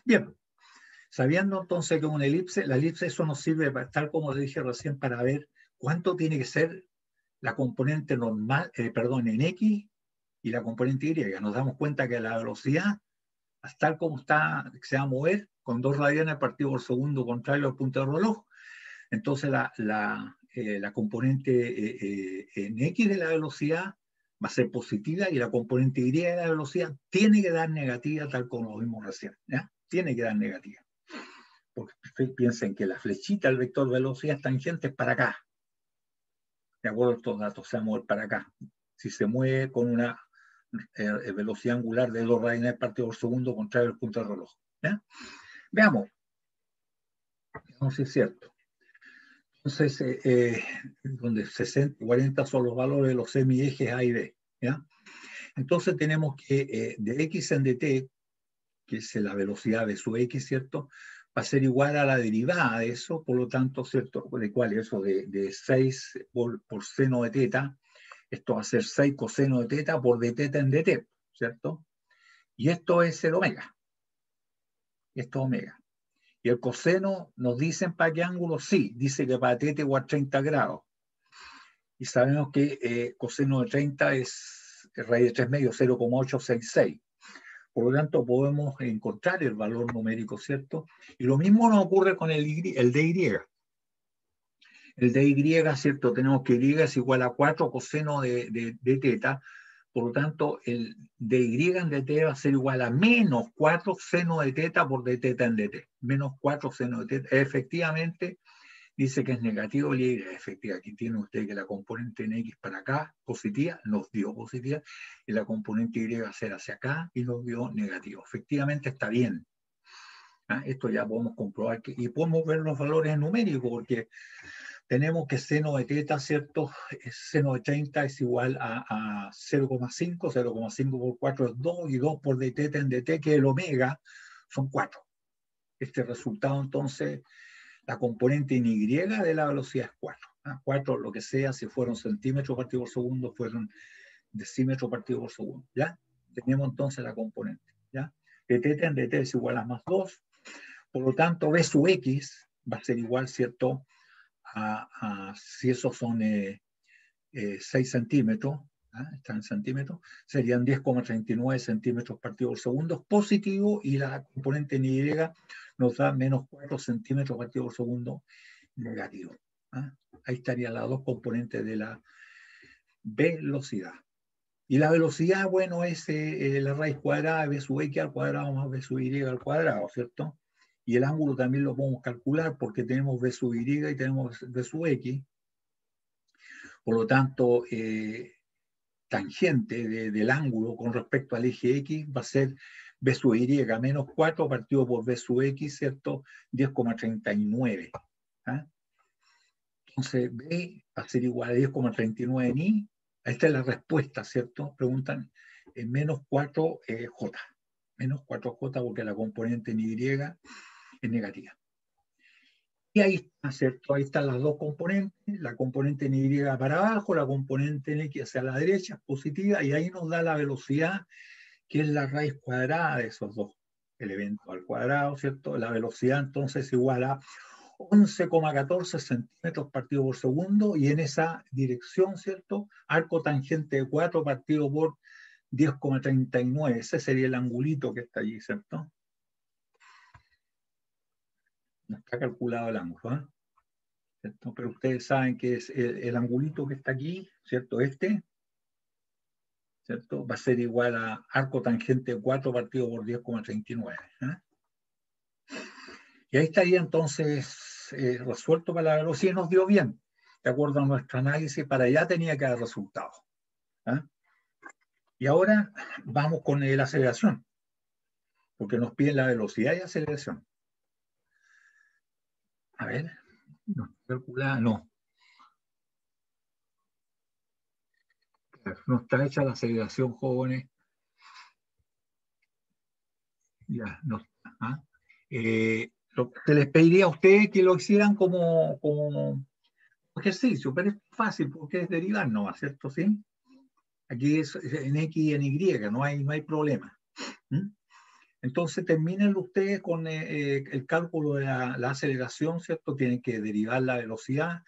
Bien. Sabiendo entonces que es una elipse, la elipse eso nos sirve, tal como dije recién, para ver cuánto tiene que ser la componente normal, en X y la componente Y. Nos damos cuenta que la velocidad, tal como está, se va a mover con 2 radianes partido por segundo contrario al punto del reloj. Entonces la componente en X de la velocidad va a ser positiva y la componente Y de la velocidad tiene que dar negativa, tal como lo vimos recién. ¿Ya? Tiene que dar negativa. Porque piensen que la flechita, el vector velocidad tangente es para acá. De acuerdo a estos datos, se va a mover para acá. Si se mueve con una velocidad angular de 2 radianes partido por segundo contrario al punto del reloj. ¿Ya? Veamos. Veamos si es cierto. Entonces, donde 60, 40 son los valores de los semiejes A y B. ¿Ya? Entonces tenemos que de X en dt, que es la velocidad de su X, ¿cierto? Va a ser igual a la derivada de eso, por lo tanto, ¿cierto? ¿De cuál es eso? De 6 por seno de teta. Esto va a ser 6 coseno de teta por d teta en dt, ¿cierto? Y esto es el omega. Esto es omega. Y el coseno, ¿nos dicen para qué ángulo? Sí, dice que para teta igual a 30 grados. Y sabemos que coseno de 30 es raíz de 3 medios, 0,866. Por lo tanto, podemos encontrar el valor numérico, ¿cierto? Y lo mismo nos ocurre con el dy. El dy, ¿cierto? Tenemos que y es igual a 4 coseno de teta. Por lo tanto, el dy en dt va a ser igual a menos 4 seno de teta por d teta en dt. Menos 4 seno de teta. Efectivamente, dice que es negativo el y. Efectivamente, aquí tiene usted que la componente en X para acá, positiva, nos dio positiva, y la componente Y va a ser hacia acá y nos dio negativo. Efectivamente está bien. Esto ya podemos comprobar y podemos ver los valores numéricos, porque tenemos que seno de teta, ¿cierto? Seno de 30 es igual a 0,5, 0,5 por 4 es 2, y 2 por d teta en dt, que el omega, son 4. Este resultado, entonces, la componente en Y de la velocidad es 4. 4, lo que sea, si fueron centímetros partido por segundo, fueron decímetros partido por segundo. ¿Ya? Tenemos entonces la componente. ¿Ya? De teta en dt es igual a más 2. Por lo tanto, b sub x va a ser igual, ¿cierto? Si esos son 6 centímetros, están en centímetros, serían 10,39 centímetros partido por segundo positivo, y la componente en Y nos da menos 4 centímetros partido por segundo negativo. Ahí estarían las dos componentes de la velocidad. Y la velocidad, bueno, es la raíz cuadrada de b sub x al cuadrado más b sub y al cuadrado, ¿cierto? Y el ángulo también lo podemos calcular porque tenemos b sub y y tenemos b sub x. Por lo tanto, tangente del ángulo con respecto al eje X va a ser b sub y menos 4 partido por b sub x, ¿cierto? 10,39. Entonces, b va a ser igual a 10,39 en y. Esta es la respuesta, ¿cierto? Preguntan menos 4J. Menos 4J porque la componente en Y es negativa. Y ahí está, ¿cierto? Ahí están las dos componentes, la componente en Y para abajo, la componente en X hacia la derecha, positiva, y ahí nos da la velocidad, que es la raíz cuadrada de esos dos elementos al cuadrado, ¿cierto? La velocidad entonces es igual a 11,14 centímetros partido por segundo, y en esa dirección, ¿cierto? Arco tangente de 4 partido por 10,39, ese sería el angulito que está allí, ¿cierto? No está calculado el ángulo, ¿cierto? Pero ustedes saben que es el angulito que está aquí, ¿cierto? ¿Cierto? Va a ser igual a arco tangente 4 partido por 10,39. Y ahí estaría entonces resuelto para la velocidad, y nos dio bien, de acuerdo a nuestro análisis. Para allá tenía que dar resultado. Y ahora vamos con la aceleración, porque nos piden la velocidad y aceleración. A ver, no calculada, no. No está hecha la aceleración, jóvenes. Ya, no está. Se les pediría a ustedes que lo hicieran como ejercicio, pero es fácil porque es derivar, ¿no? ¿Cierto? ¿Sí? Aquí es en X y en Y, no hay problema. Entonces terminen ustedes con el cálculo de la aceleración, ¿cierto? Tienen que derivar la velocidad,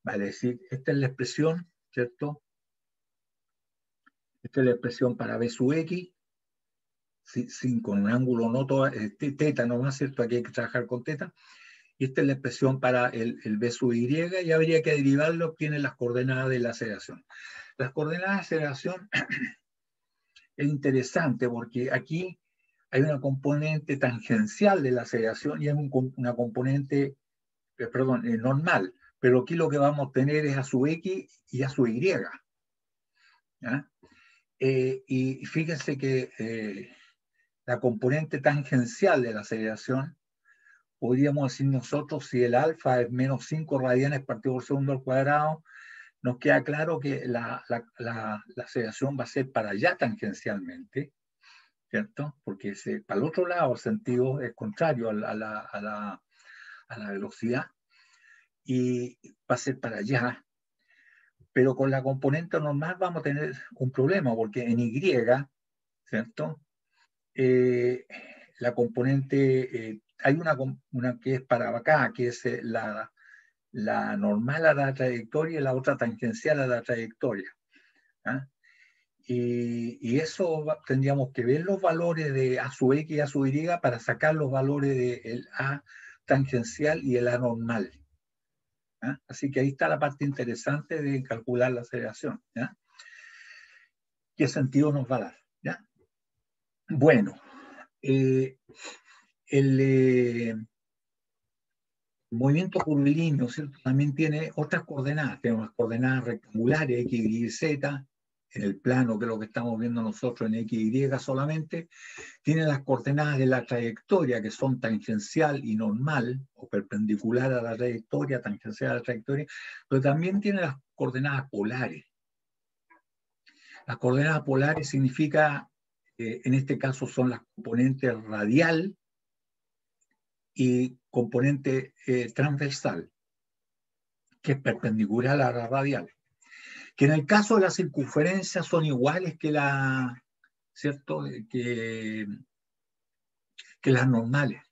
Vale, es decir, esta es la expresión, ¿cierto? Esta es la expresión para B sub X, sin, con un ángulo no todo, teta nomás, ¿cierto? Aquí hay que trabajar con teta. Y esta es la expresión para el B sub Y, y habría que derivarlo, obtiene las coordenadas de la aceleración. Las coordenadas de aceleración es interesante porque aquí hay una componente tangencial de la aceleración y hay una componente, normal, pero aquí lo que vamos a obtener es A sub X y A sub Y. ¿Ya? Y fíjense que la componente tangencial de la aceleración, podríamos decir nosotros, si el alfa es menos 5 radianes partido por segundo al cuadrado, nos queda claro que la aceleración va a ser para allá tangencialmente, ¿cierto? Porque para el otro lado el sentido es contrario a la velocidad y va a ser para allá. Pero con la componente normal vamos a tener un problema, porque en Y, ¿cierto? La componente, hay una que es para acá, que es la normal a la trayectoria y la otra tangencial a la trayectoria. ¿Ah? Y eso tendríamos que ver los valores de A sub X y A sub Y para sacar los valores del A tangencial y el A normal. ¿Ah? Así que ahí está la parte interesante de calcular la aceleración. ¿Ya? ¿Qué sentido nos va a dar? ¿Ya? Bueno, el movimiento curvilíneo, ¿cierto? También tiene otras coordenadas, tiene unas coordenadas rectangulares, X, Y, Z, en el plano que es lo que estamos viendo nosotros en X, Y solamente, tiene las coordenadas de la trayectoria, que son tangencial y normal, o perpendicular a la trayectoria, tangencial a la trayectoria, pero también tiene las coordenadas polares. Las coordenadas polares significa, en este caso son las componentes radial y componente transversal, que es perpendicular a la radial. Que en el caso de la circunferencia son iguales que la, ¿cierto? Que las normales.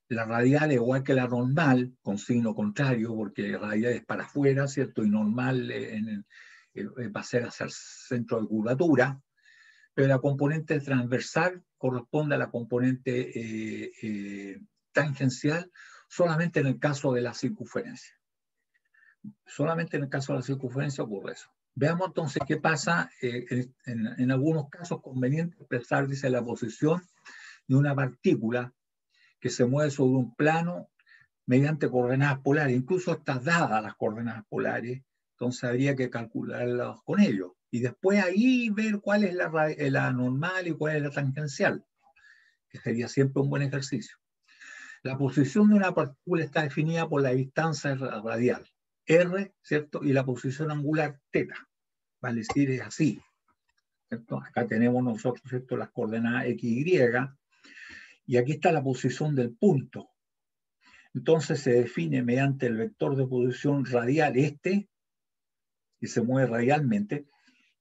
La radial es igual que la normal, con signo contrario, porque radial es para afuera, ¿cierto? Y normal va a ser hacia el centro de curvatura, pero la componente transversal corresponde a la componente tangencial solamente en el caso de la circunferencia. Solamente en el caso de la circunferencia ocurre eso. Veamos entonces qué pasa en algunos casos conveniente expresar, dice, la posición de una partícula que se mueve sobre un plano mediante coordenadas polares. Incluso están dadas las coordenadas polares, entonces habría que calcularlas con ellos. Y después ahí ver cuál es la normal y cuál es la tangencial, que sería siempre un buen ejercicio. La posición de una partícula está definida por la distancia radial, R, ¿cierto? Y la posición angular, θ. Vale decir, es así, ¿cierto? Acá tenemos nosotros, ¿cierto? Las coordenadas X, Y, y aquí está la posición del punto. Entonces se define mediante el vector de posición radial y se mueve radialmente,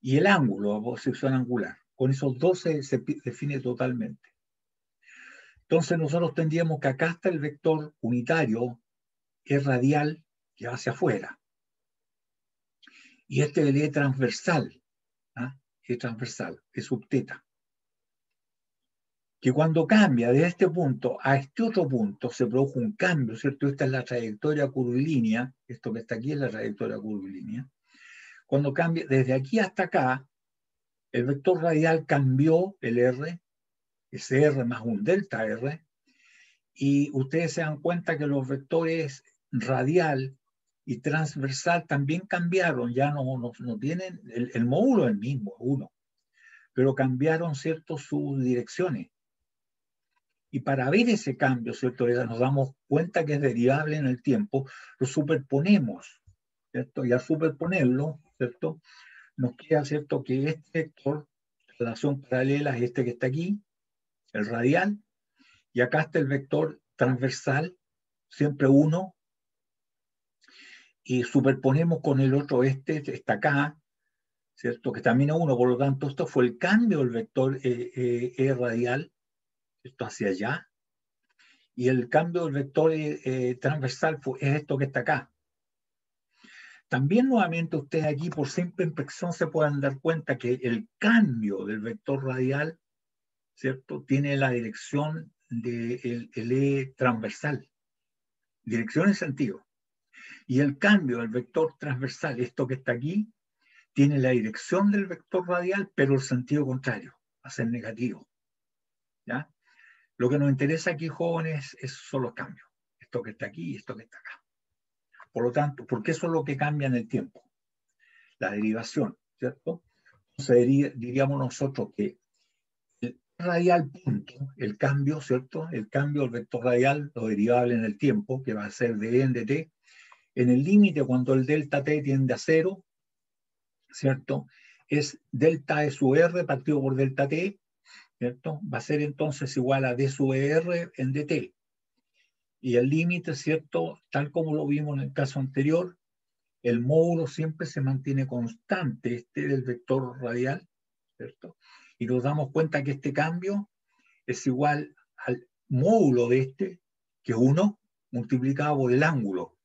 y el ángulo de posición angular. Con esos dos se define totalmente. Entonces nosotros tendríamos que acá está el vector unitario, es radial, que va hacia afuera. Y este es transversal, ¿ah? Es transversal, es subteta. Que cuando cambia de este punto a este otro punto se produce un cambio, ¿cierto? Esta es la trayectoria curvilínea, esto que está aquí es la trayectoria curvilínea. Cuando cambia desde aquí hasta acá, el vector radial cambió el R, ese R más un delta R, y ustedes se dan cuenta que los vectores radial y transversal también cambiaron, ya no tienen, el módulo es el mismo, uno, pero cambiaron, ¿cierto?, sus direcciones. Y para ver ese cambio, ¿cierto?, nos damos cuenta que es derivable en el tiempo, lo superponemos, ¿cierto? Y al superponerlo, ¿cierto?, nos queda, ¿cierto?, que este vector, relación paralela es este que está aquí, el radial, y acá está el vector transversal, siempre 1, y superponemos con el otro está acá, ¿cierto?, que también es 1, por lo tanto esto fue el cambio del vector E radial, esto hacia allá, y el cambio del vector transversal es esto que está acá. También nuevamente ustedes aquí por simple inspección se pueden dar cuenta que el cambio del vector radial, ¿cierto?, tiene la dirección del E transversal, dirección y sentido. Y el cambio del vector transversal, esto que está aquí, tiene la dirección del vector radial, pero el sentido contrario, va a ser negativo. ¿Ya? Lo que nos interesa aquí, jóvenes, son los cambios. Esto que está aquí y esto que está acá. Por lo tanto, porque eso es lo que cambia en el tiempo. La derivación, ¿cierto? Entonces diríamos nosotros que el radial punto, el cambio, ¿cierto? El cambio del vector radial, lo derivable en el tiempo, que va a ser de E en dt, en el límite cuando el delta t tiende a 0, ¿cierto? Es delta E sub r partido por delta t, ¿cierto? Va a ser entonces igual a d sub r en dt. Y el límite, ¿cierto? Tal como lo vimos en el caso anterior, el módulo siempre se mantiene constante, este del vector radial, ¿cierto? Y nos damos cuenta que este cambio es igual al módulo de este, que es 1, multiplicado por el ángulo.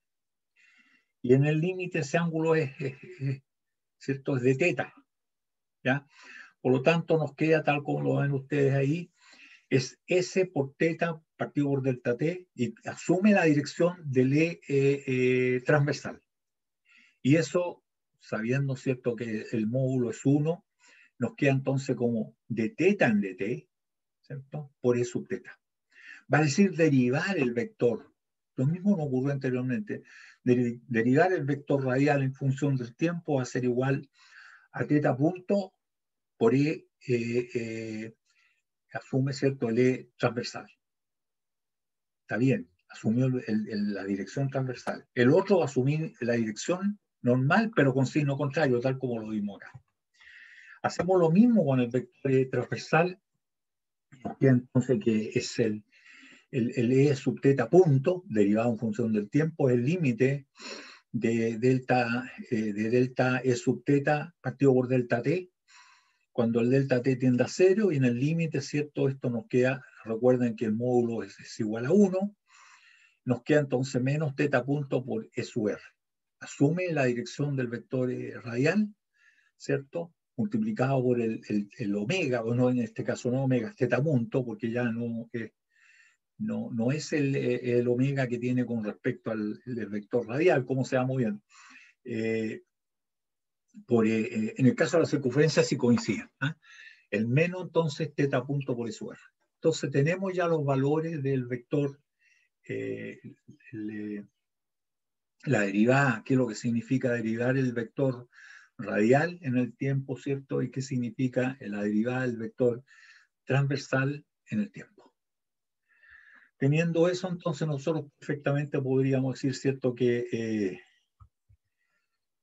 Y en el límite ese ángulo ¿cierto? Es de teta, ¿ya? Por lo tanto, nos queda, tal como lo ven ustedes ahí, es S por teta partido por delta t, y asume la dirección del E transversal. Y eso, sabiendo, ¿cierto?, que el módulo es 1, nos queda entonces como de teta en dt, ¿cierto?, por E sub teta. Va a decir derivar el vector. Lo mismo nos ocurrió anteriormente. Derivar el vector radial en función del tiempo va a ser igual a teta punto por E, asume, ¿cierto?, el E transversal. Está bien, asumió la dirección transversal. El otro va a asumir la dirección normal, pero con signo contrario, tal como lo vimos acá. Hacemos lo mismo con el vector transversal, que entonces que es el E sub teta punto, derivado en función del tiempo, es el límite de delta E sub teta partido por delta t, cuando el delta t tiende a 0, y en el límite, ¿cierto? Esto nos queda, recuerden que el módulo es igual a 1, nos queda entonces menos teta punto por E sub r. Asume la dirección del vector radial, ¿cierto?, multiplicado por el omega, o no, en este caso no omega, es teta punto, porque ya no es el omega que tiene con respecto al vector radial, como se va moviendo. En el caso de la circunferencia sí coinciden. El menos entonces teta punto por E sub r. Entonces tenemos ya los valores del vector, la derivada, qué es lo que significa derivar el vector radial en el tiempo, ¿cierto? Y qué significa la derivada del vector transversal en el tiempo. Teniendo eso, entonces nosotros perfectamente podríamos decir, ¿cierto?, que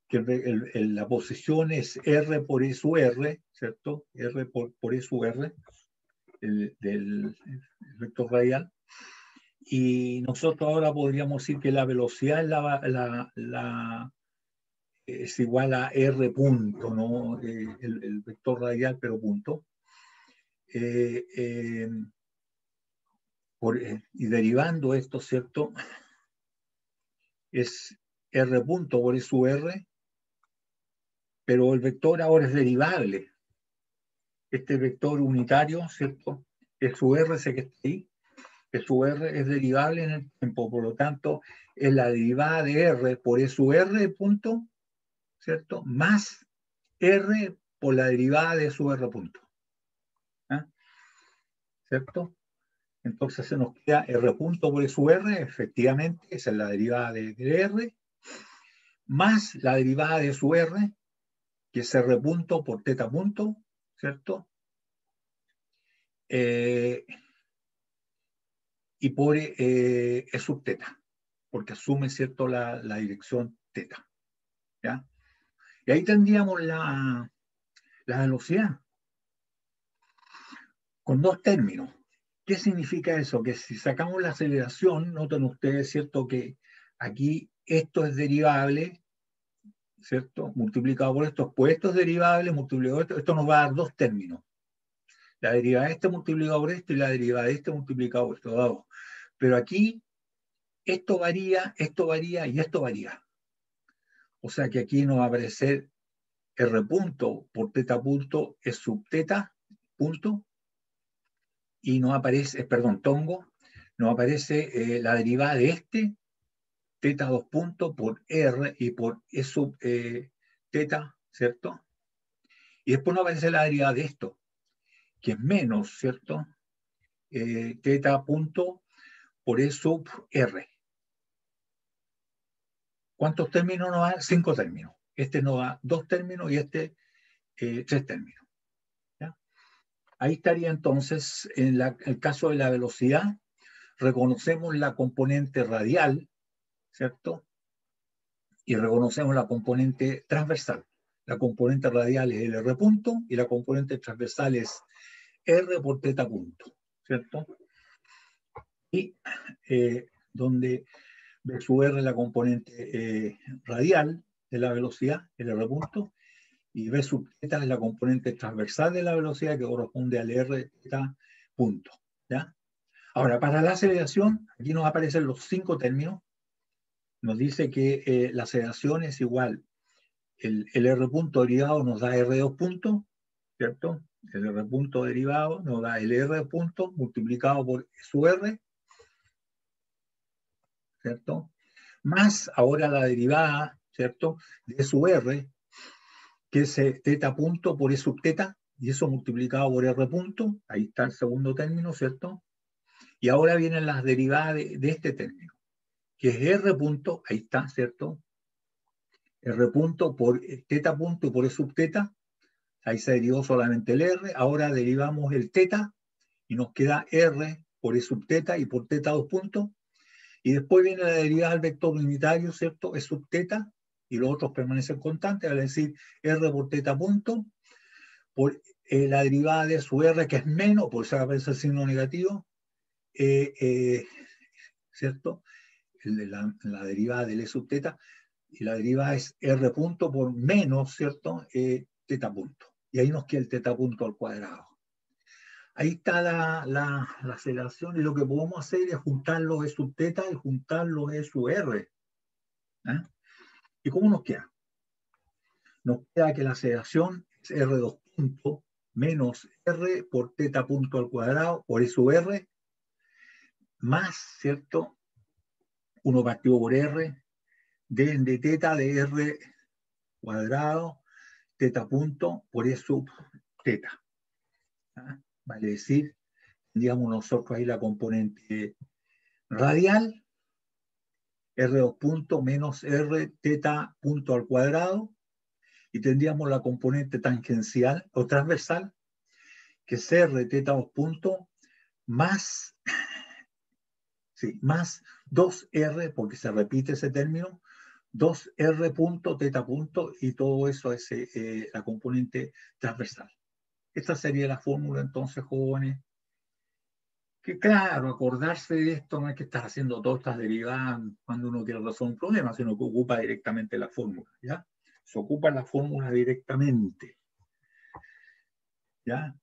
la posición es R por E sub R, ¿cierto? R por E sub R del vector radial. Y nosotros ahora podríamos decir que la velocidad es igual a R punto, ¿no? El vector radial, pero punto. Y derivando esto, ¿cierto?, es R punto por E sub R, pero el vector ahora es derivable. Este vector unitario, ¿cierto?, E sub R, ese que está ahí, E sub R es derivable en el tiempo, por lo tanto, es la derivada de R por E sub R punto, ¿cierto?, más R por la derivada de E sub R punto. ¿Cierto? Entonces se nos queda R punto por E sub R, efectivamente, esa es la derivada de R, más la derivada de E sub R, que es R punto por teta punto, ¿cierto? Y por E sub teta, porque asume, ¿cierto?, la dirección teta. ¿Ya? Y ahí tendríamos la velocidad con dos términos. ¿Qué significa eso? Que si sacamos la aceleración, noten ustedes, ¿cierto?, que aquí esto es derivable, ¿cierto?, multiplicado por esto, pues esto es derivable, multiplicado por esto nos va a dar dos términos. La derivada de este multiplicado por esto y la derivada de este multiplicado por esto. Pero aquí esto varía y esto varía. O sea que aquí nos va a aparecer R punto por teta punto es sub teta punto, y nos aparece, perdón, tongo, nos aparece la derivada de este, teta 2 puntos por R y por E sub teta, ¿cierto? Y después nos aparece la derivada de esto, que es menos, ¿cierto? Teta punto por E sub R. ¿Cuántos términos nos da? 5 términos. Este nos da 2 términos y este 3 términos. ¿Ya? Ahí estaría entonces, en el caso de la velocidad, reconocemos la componente radial, ¿cierto? Y reconocemos la componente transversal. La componente radial es el R punto y la componente transversal es R por teta punto, ¿cierto? Y donde B sub R es la componente radial de la velocidad, el R punto, y B sub teta es la componente transversal de la velocidad que corresponde al R teta punto, ¿ya? Ahora, para la aceleración, aquí nos aparecen los 5 términos. Nos dice que la aceleración es igual, el R punto derivado nos da R2 punto, ¿cierto? El R punto derivado nos da el R punto multiplicado por su R, ¿cierto? Más ahora la derivada, ¿cierto? De su R, que es teta punto por E sub teta, y eso multiplicado por R punto, ahí está el segundo término, ¿cierto? Y ahora vienen las derivadas de este término, que es R punto, ahí está, ¿cierto? R punto por teta punto por E sub teta, ahí se derivó solamente el R, ahora derivamos el teta, y nos queda R por E sub teta y por teta 2 puntos, y después viene la derivada del vector unitario, ¿cierto? E sub teta, y los otros permanecen constantes, es decir, R por teta punto, por la derivada de su R, que es menos, por eso aparece el signo negativo, ¿cierto? La derivada del E sub teta, y la derivada es R punto por menos, ¿cierto? Teta punto. Y ahí nos queda el teta punto al cuadrado. Ahí está la aceleración, y lo que podemos hacer es juntar los E sub teta y juntar los E sub R. ¿Eh? ¿Y cómo nos queda? Nos queda que la aceleración es R2 punto menos R por teta punto al cuadrado por E sub R, más, ¿cierto? 1 partido por R, de teta de R cuadrado, teta punto por E sub teta. ¿Ah? Vale decir, tendríamos nosotros ahí la componente radial, R2 punto menos R teta punto al cuadrado, y tendríamos la componente tangencial o transversal, que es R teta 2 punto más, sí, más 2R, porque se repite ese término, 2R punto teta punto, y todo eso es la componente transversal. Esta sería la fórmula entonces, jóvenes. Que claro, acordarse de esto no hay que estar haciendo todas estas derivadas cuando uno quiere resolver un problema, sino que ocupa directamente la fórmula, ¿ya? Se ocupa la fórmula directamente, ¿ya?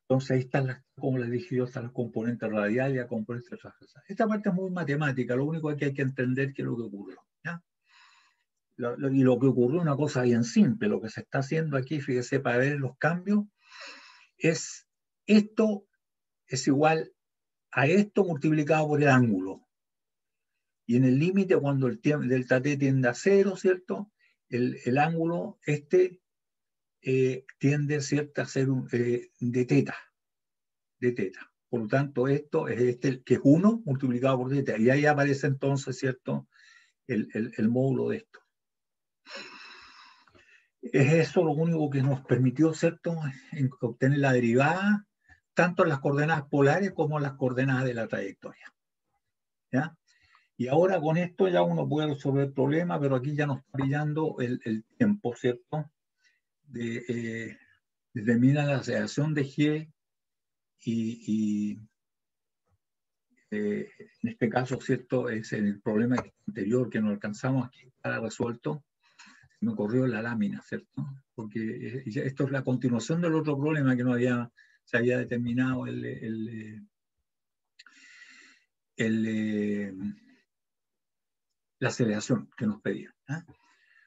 Entonces ahí están, como les dije yo, están las componentes radiales y las componentes transversales. Esta parte es muy matemática, lo único que hay que entender qué es lo que ocurrió, ¿ya? Y lo que ocurrió es una cosa bien simple, lo que se está haciendo aquí, fíjese, para ver los cambios, es esto es igual a esto multiplicado por el ángulo. Y en el límite, cuando el delta t tiende a 0, ¿cierto? El ángulo tiende, ¿cierto?, a ser de teta. Por lo tanto, esto es que es 1 multiplicado por teta. Y ahí aparece entonces, ¿cierto?, el módulo de esto. Es eso lo único que nos permitió, ¿cierto?, obtener la derivada, tanto en las coordenadas polares como en las coordenadas de la trayectoria. ¿Ya? Y ahora con esto ya uno puede resolver el problema, pero aquí ya nos está pillando el tiempo, ¿cierto? De determinar la aceleración de G y en este caso, ¿cierto? Es el problema anterior que no alcanzamos aquí para resuelto. Me corrió la lámina, ¿cierto? Porque esto es la continuación del otro problema que no se había determinado la aceleración que nos pedía. ¿Eh?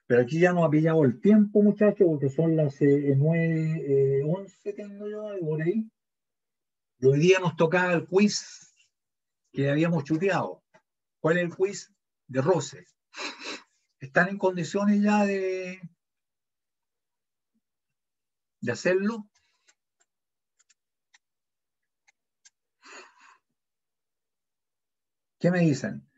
Pero aquí ya nos ha pillado el tiempo, muchachos, porque son las 9:11, tengo yo, algo por ahí. Y hoy día nos tocaba el quiz que habíamos chuteado. ¿Cuál es el quiz? De roces. ¿Están en condiciones ya de hacerlo? ¿Qué me dicen?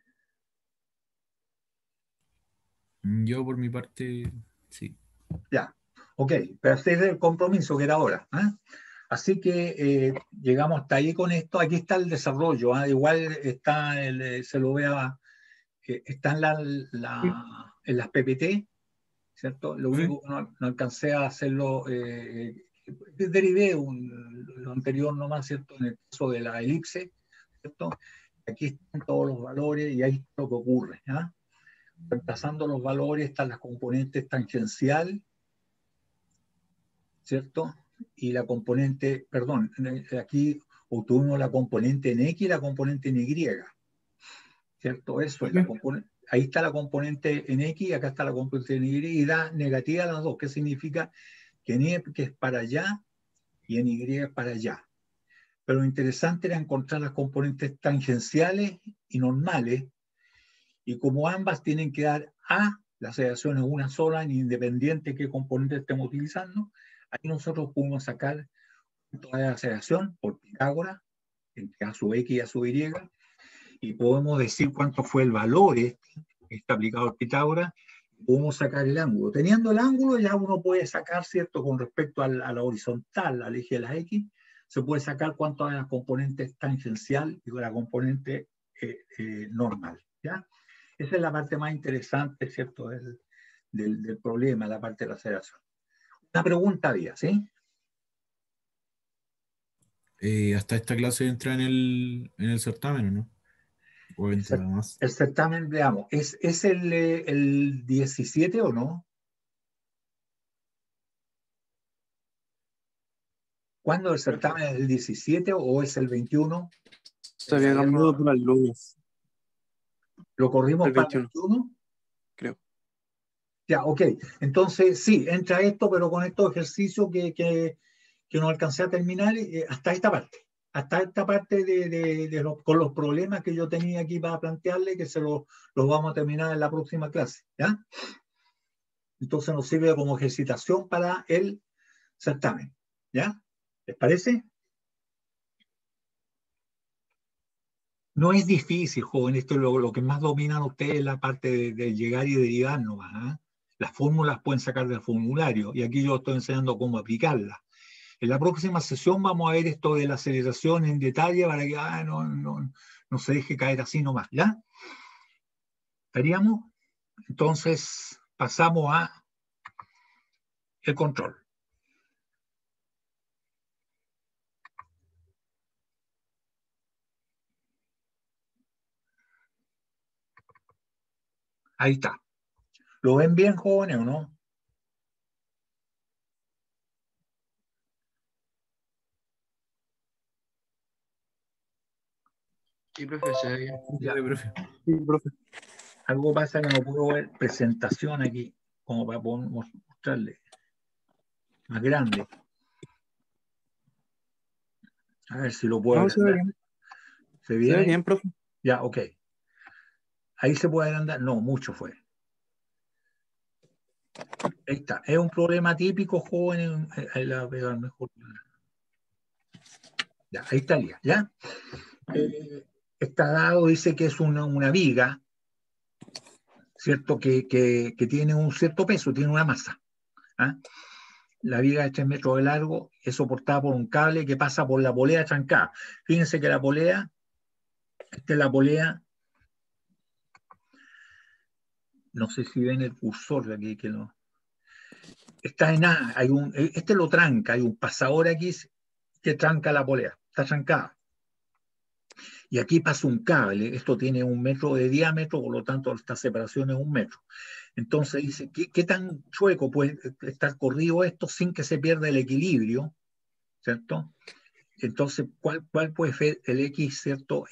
Yo por mi parte, sí. Ya, ok, pero este es el compromiso que era ahora. ¿Eh? Así que llegamos hasta ahí con esto. Aquí está el desarrollo. ¿Eh? Igual está se lo vea, está en las PPT, ¿cierto? Lo único que no alcancé a hacerlo, derivé lo anterior nomás, ¿cierto? En el caso de la elipse, ¿cierto? Aquí están todos los valores y ahí está lo que ocurre. ¿Ah? Reemplazando los valores están las componentes tangencial, ¿cierto? Y la componente, perdón, aquí obtuvimos la componente en X y la componente en Y, ¿cierto? Eso es la componente. Ahí está la componente en X, acá está la componente en Y, y da negativa a las dos. ¿Qué significa? Que en Y es para allá y en Y es para allá. Pero lo interesante era encontrar las componentes tangenciales y normales, y como ambas tienen que dar A, la aceleración es una sola, independiente de qué componente estemos utilizando, ahí nosotros pudimos sacar toda la aceleración por Pitágoras, entre A sub X y A sub y podemos decir cuánto fue el valor que está aplicado al Pitágoras, podemos sacar el ángulo. Teniendo el ángulo ya uno puede sacar, ¿cierto? Con respecto a la horizontal, al eje de las X, se puede sacar cuánto es la componente tangencial y la componente normal, ¿ya? Esa es la parte más interesante, ¿cierto? Del problema, la parte de la aceleración. Una pregunta había, ¿sí? Hasta esta clase entra en el certamen, ¿o no? ¿O entra más? El certamen, veamos, ¿es el 17 o no? ¿Cuándo el certamen es el 17 o es el 21? Se había cambiado para el lunes. ¿Lo corrimos El para el 21, 21? creo. Ya, ok. Entonces, sí, entra esto, pero con estos ejercicios que no alcancé a terminar hasta esta parte. Hasta esta parte con los problemas que yo tenía aquí para plantearle, que los vamos a terminar en la próxima clase. ¿Ya? Entonces nos sirve como ejercitación para el certamen. ¿Ya? ¿Les parece? No es difícil, joven, esto es lo que más dominan ustedes, la parte de llegar y derivar nomás. ¿Eh? Las fórmulas pueden sacar del formulario y aquí yo estoy enseñando cómo aplicarlas. En la próxima sesión vamos a ver esto de la aceleración en detalle para que no se deje caer así nomás, ¿ya? ¿Estaríamos? Entonces pasamos a el control. Ahí está. ¿Lo ven bien, jóvenes, o no? Sí, profe, se ve bien. Ya. Profe. Sí, profe. Algo pasa que no puedo ver presentación aquí, como para mostrarle más grande. A ver si lo puedo No, se ve agrandar. bien. ¿Se Se ve viene? bien, profe. Ya, ok. Ahí se puede agrandar. No, mucho fue. Ahí está. Es un problema típico, joven. Ahí la voy a pegar mejor. Ya, ahí estaría, ¿ya? Está dado, dice que es una viga, ¿cierto? Que tiene un cierto peso, tiene una masa. ¿Ah? La viga de 3 metros de largo es soportada por un cable que pasa por la polea trancada. Fíjense que la polea, esta es la polea, no sé si ven el cursor de aquí, que no. Está en A, este lo tranca, hay un pasador aquí que tranca la polea, está trancada. Y aquí pasa un cable, esto tiene 1 metro de diámetro, por lo tanto esta separación es 1 metro. Entonces dice, ¿qué tan chueco puede estar corrido esto sin que se pierda el equilibrio? ¿Cierto? Entonces, ¿cuál puede ser el X, ¿cierto?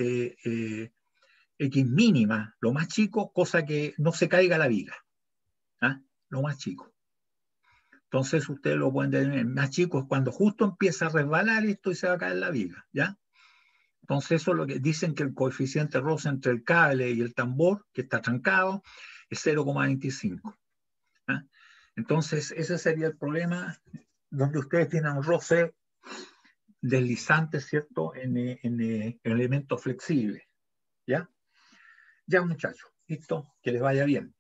X mínima, lo más chico, cosa que no se caiga la viga. ¿Ah? lo más chico. Entonces ustedes lo pueden tener más chico, es cuando justo empieza a resbalar esto y se va a caer la viga, ¿ya? Entonces eso es lo que dicen, que el coeficiente roce entre el cable y el tambor, que está trancado, es 0,25. ¿Ah? Entonces ese sería el problema, donde ustedes tienen un roce deslizante, ¿cierto?, en elementos flexibles, ¿ya? Ya, muchachos, listo, que les vaya bien.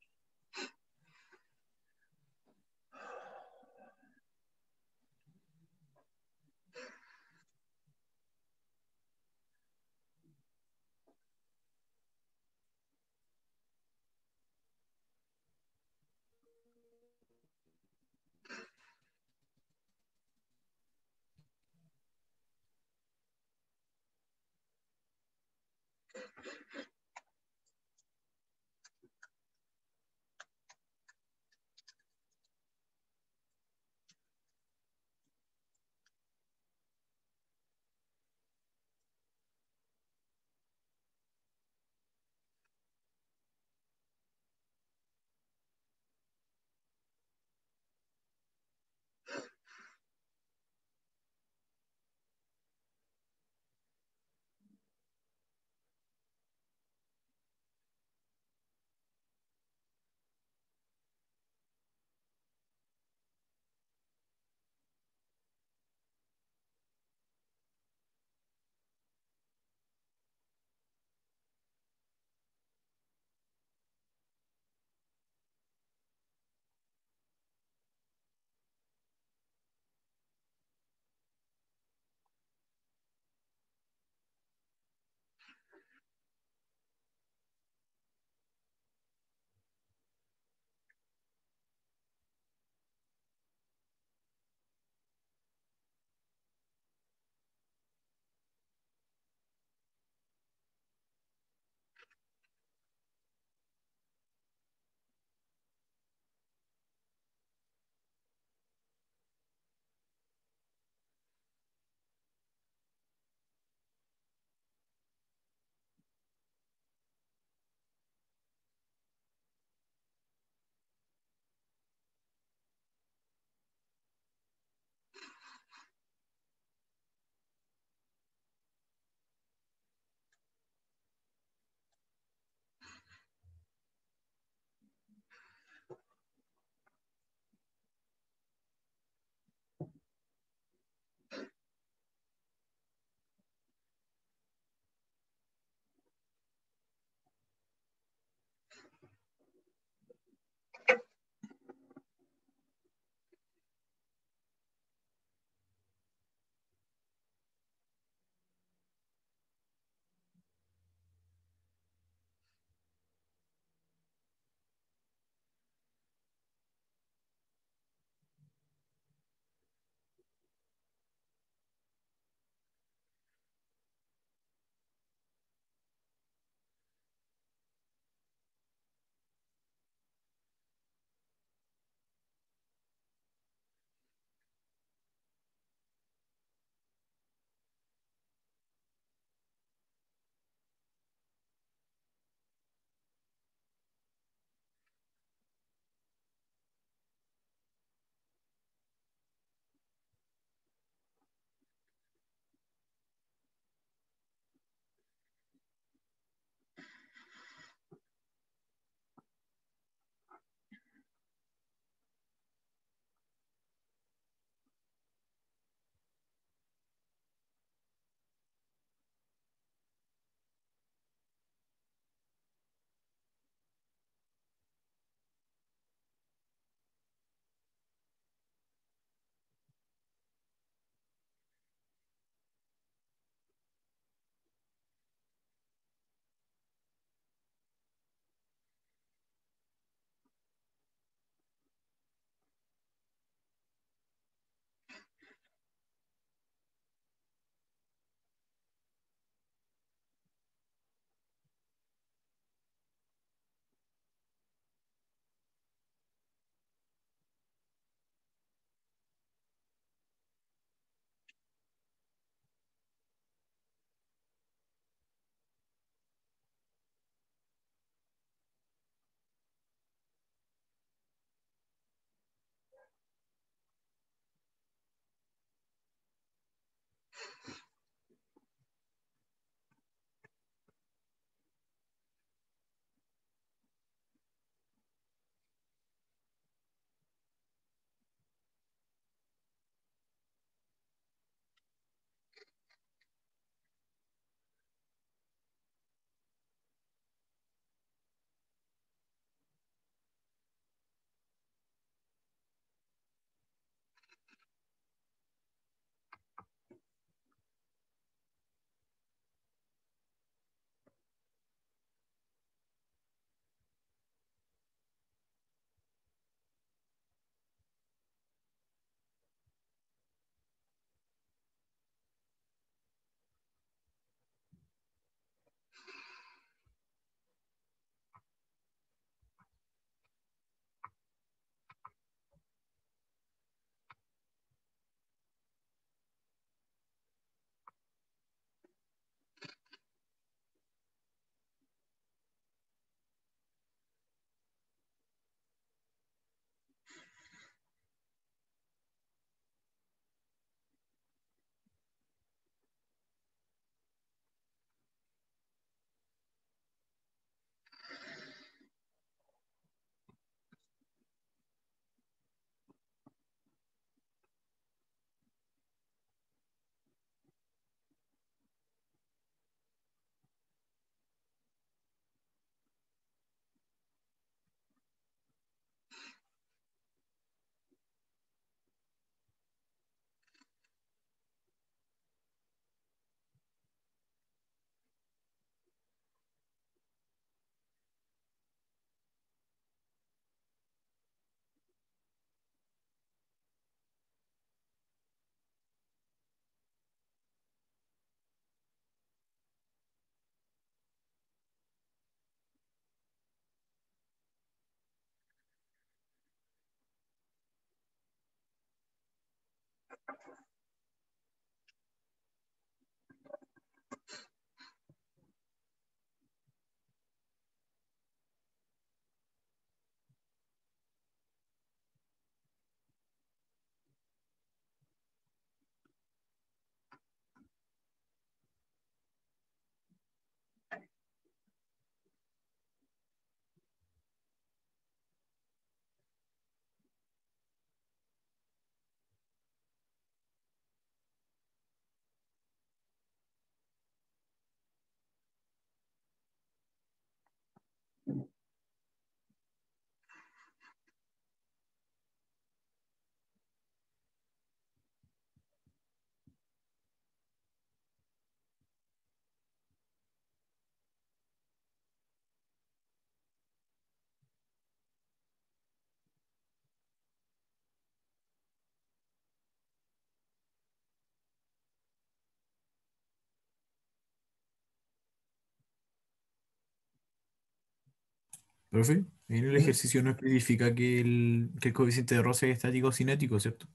Profe, en el ¿Sí? ejercicio no especifica que el coeficiente de Rosse es estático o cinético, ¿cierto?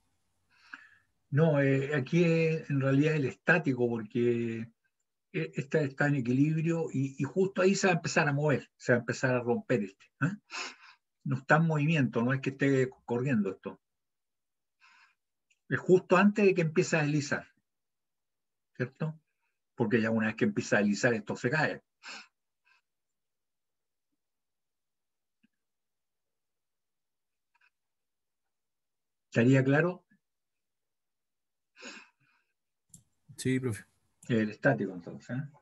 No, aquí es en realidad el estático, porque está en equilibrio y justo ahí se va a empezar a mover, se va a empezar a romper este. ¿Ah? No está en movimiento, no es que esté corriendo esto. Es justo antes de que empiece a deslizar, ¿cierto? Porque ya una vez que empieza a deslizar esto se cae. ¿Estaría claro? Sí, profe. El estático entonces. ¿Eh?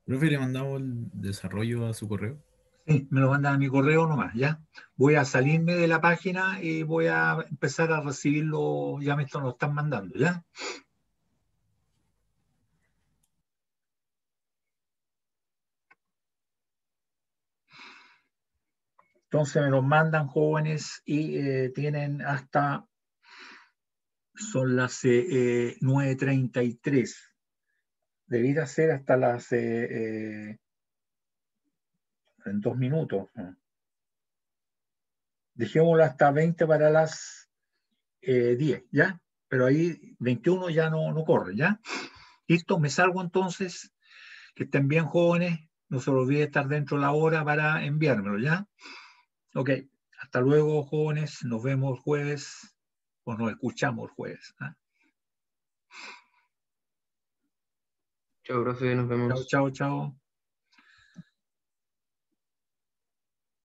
Profe, le mandamos el desarrollo a su correo. Sí, me lo mandan a mi correo nomás, ¿ya? Voy a salirme de la página y voy a empezar a recibirlo, ya me lo están mandando, ¿ya? Entonces me los mandan jóvenes y tienen hasta, son las 9:33. Debiera ser hasta las, en 2 minutos, ¿no? Dejémoslo hasta 20 para las 10, ¿ya? Pero ahí 21 ya no corre, ¿ya? Listo, me salgo entonces. Que estén bien jóvenes. No se olvide estar dentro de la hora para enviármelo, ¿ya? Ok, hasta luego jóvenes. Nos vemos jueves o nos escuchamos jueves. ¿Ah? Chao, profe, nos Chao, vemos. chao, chao.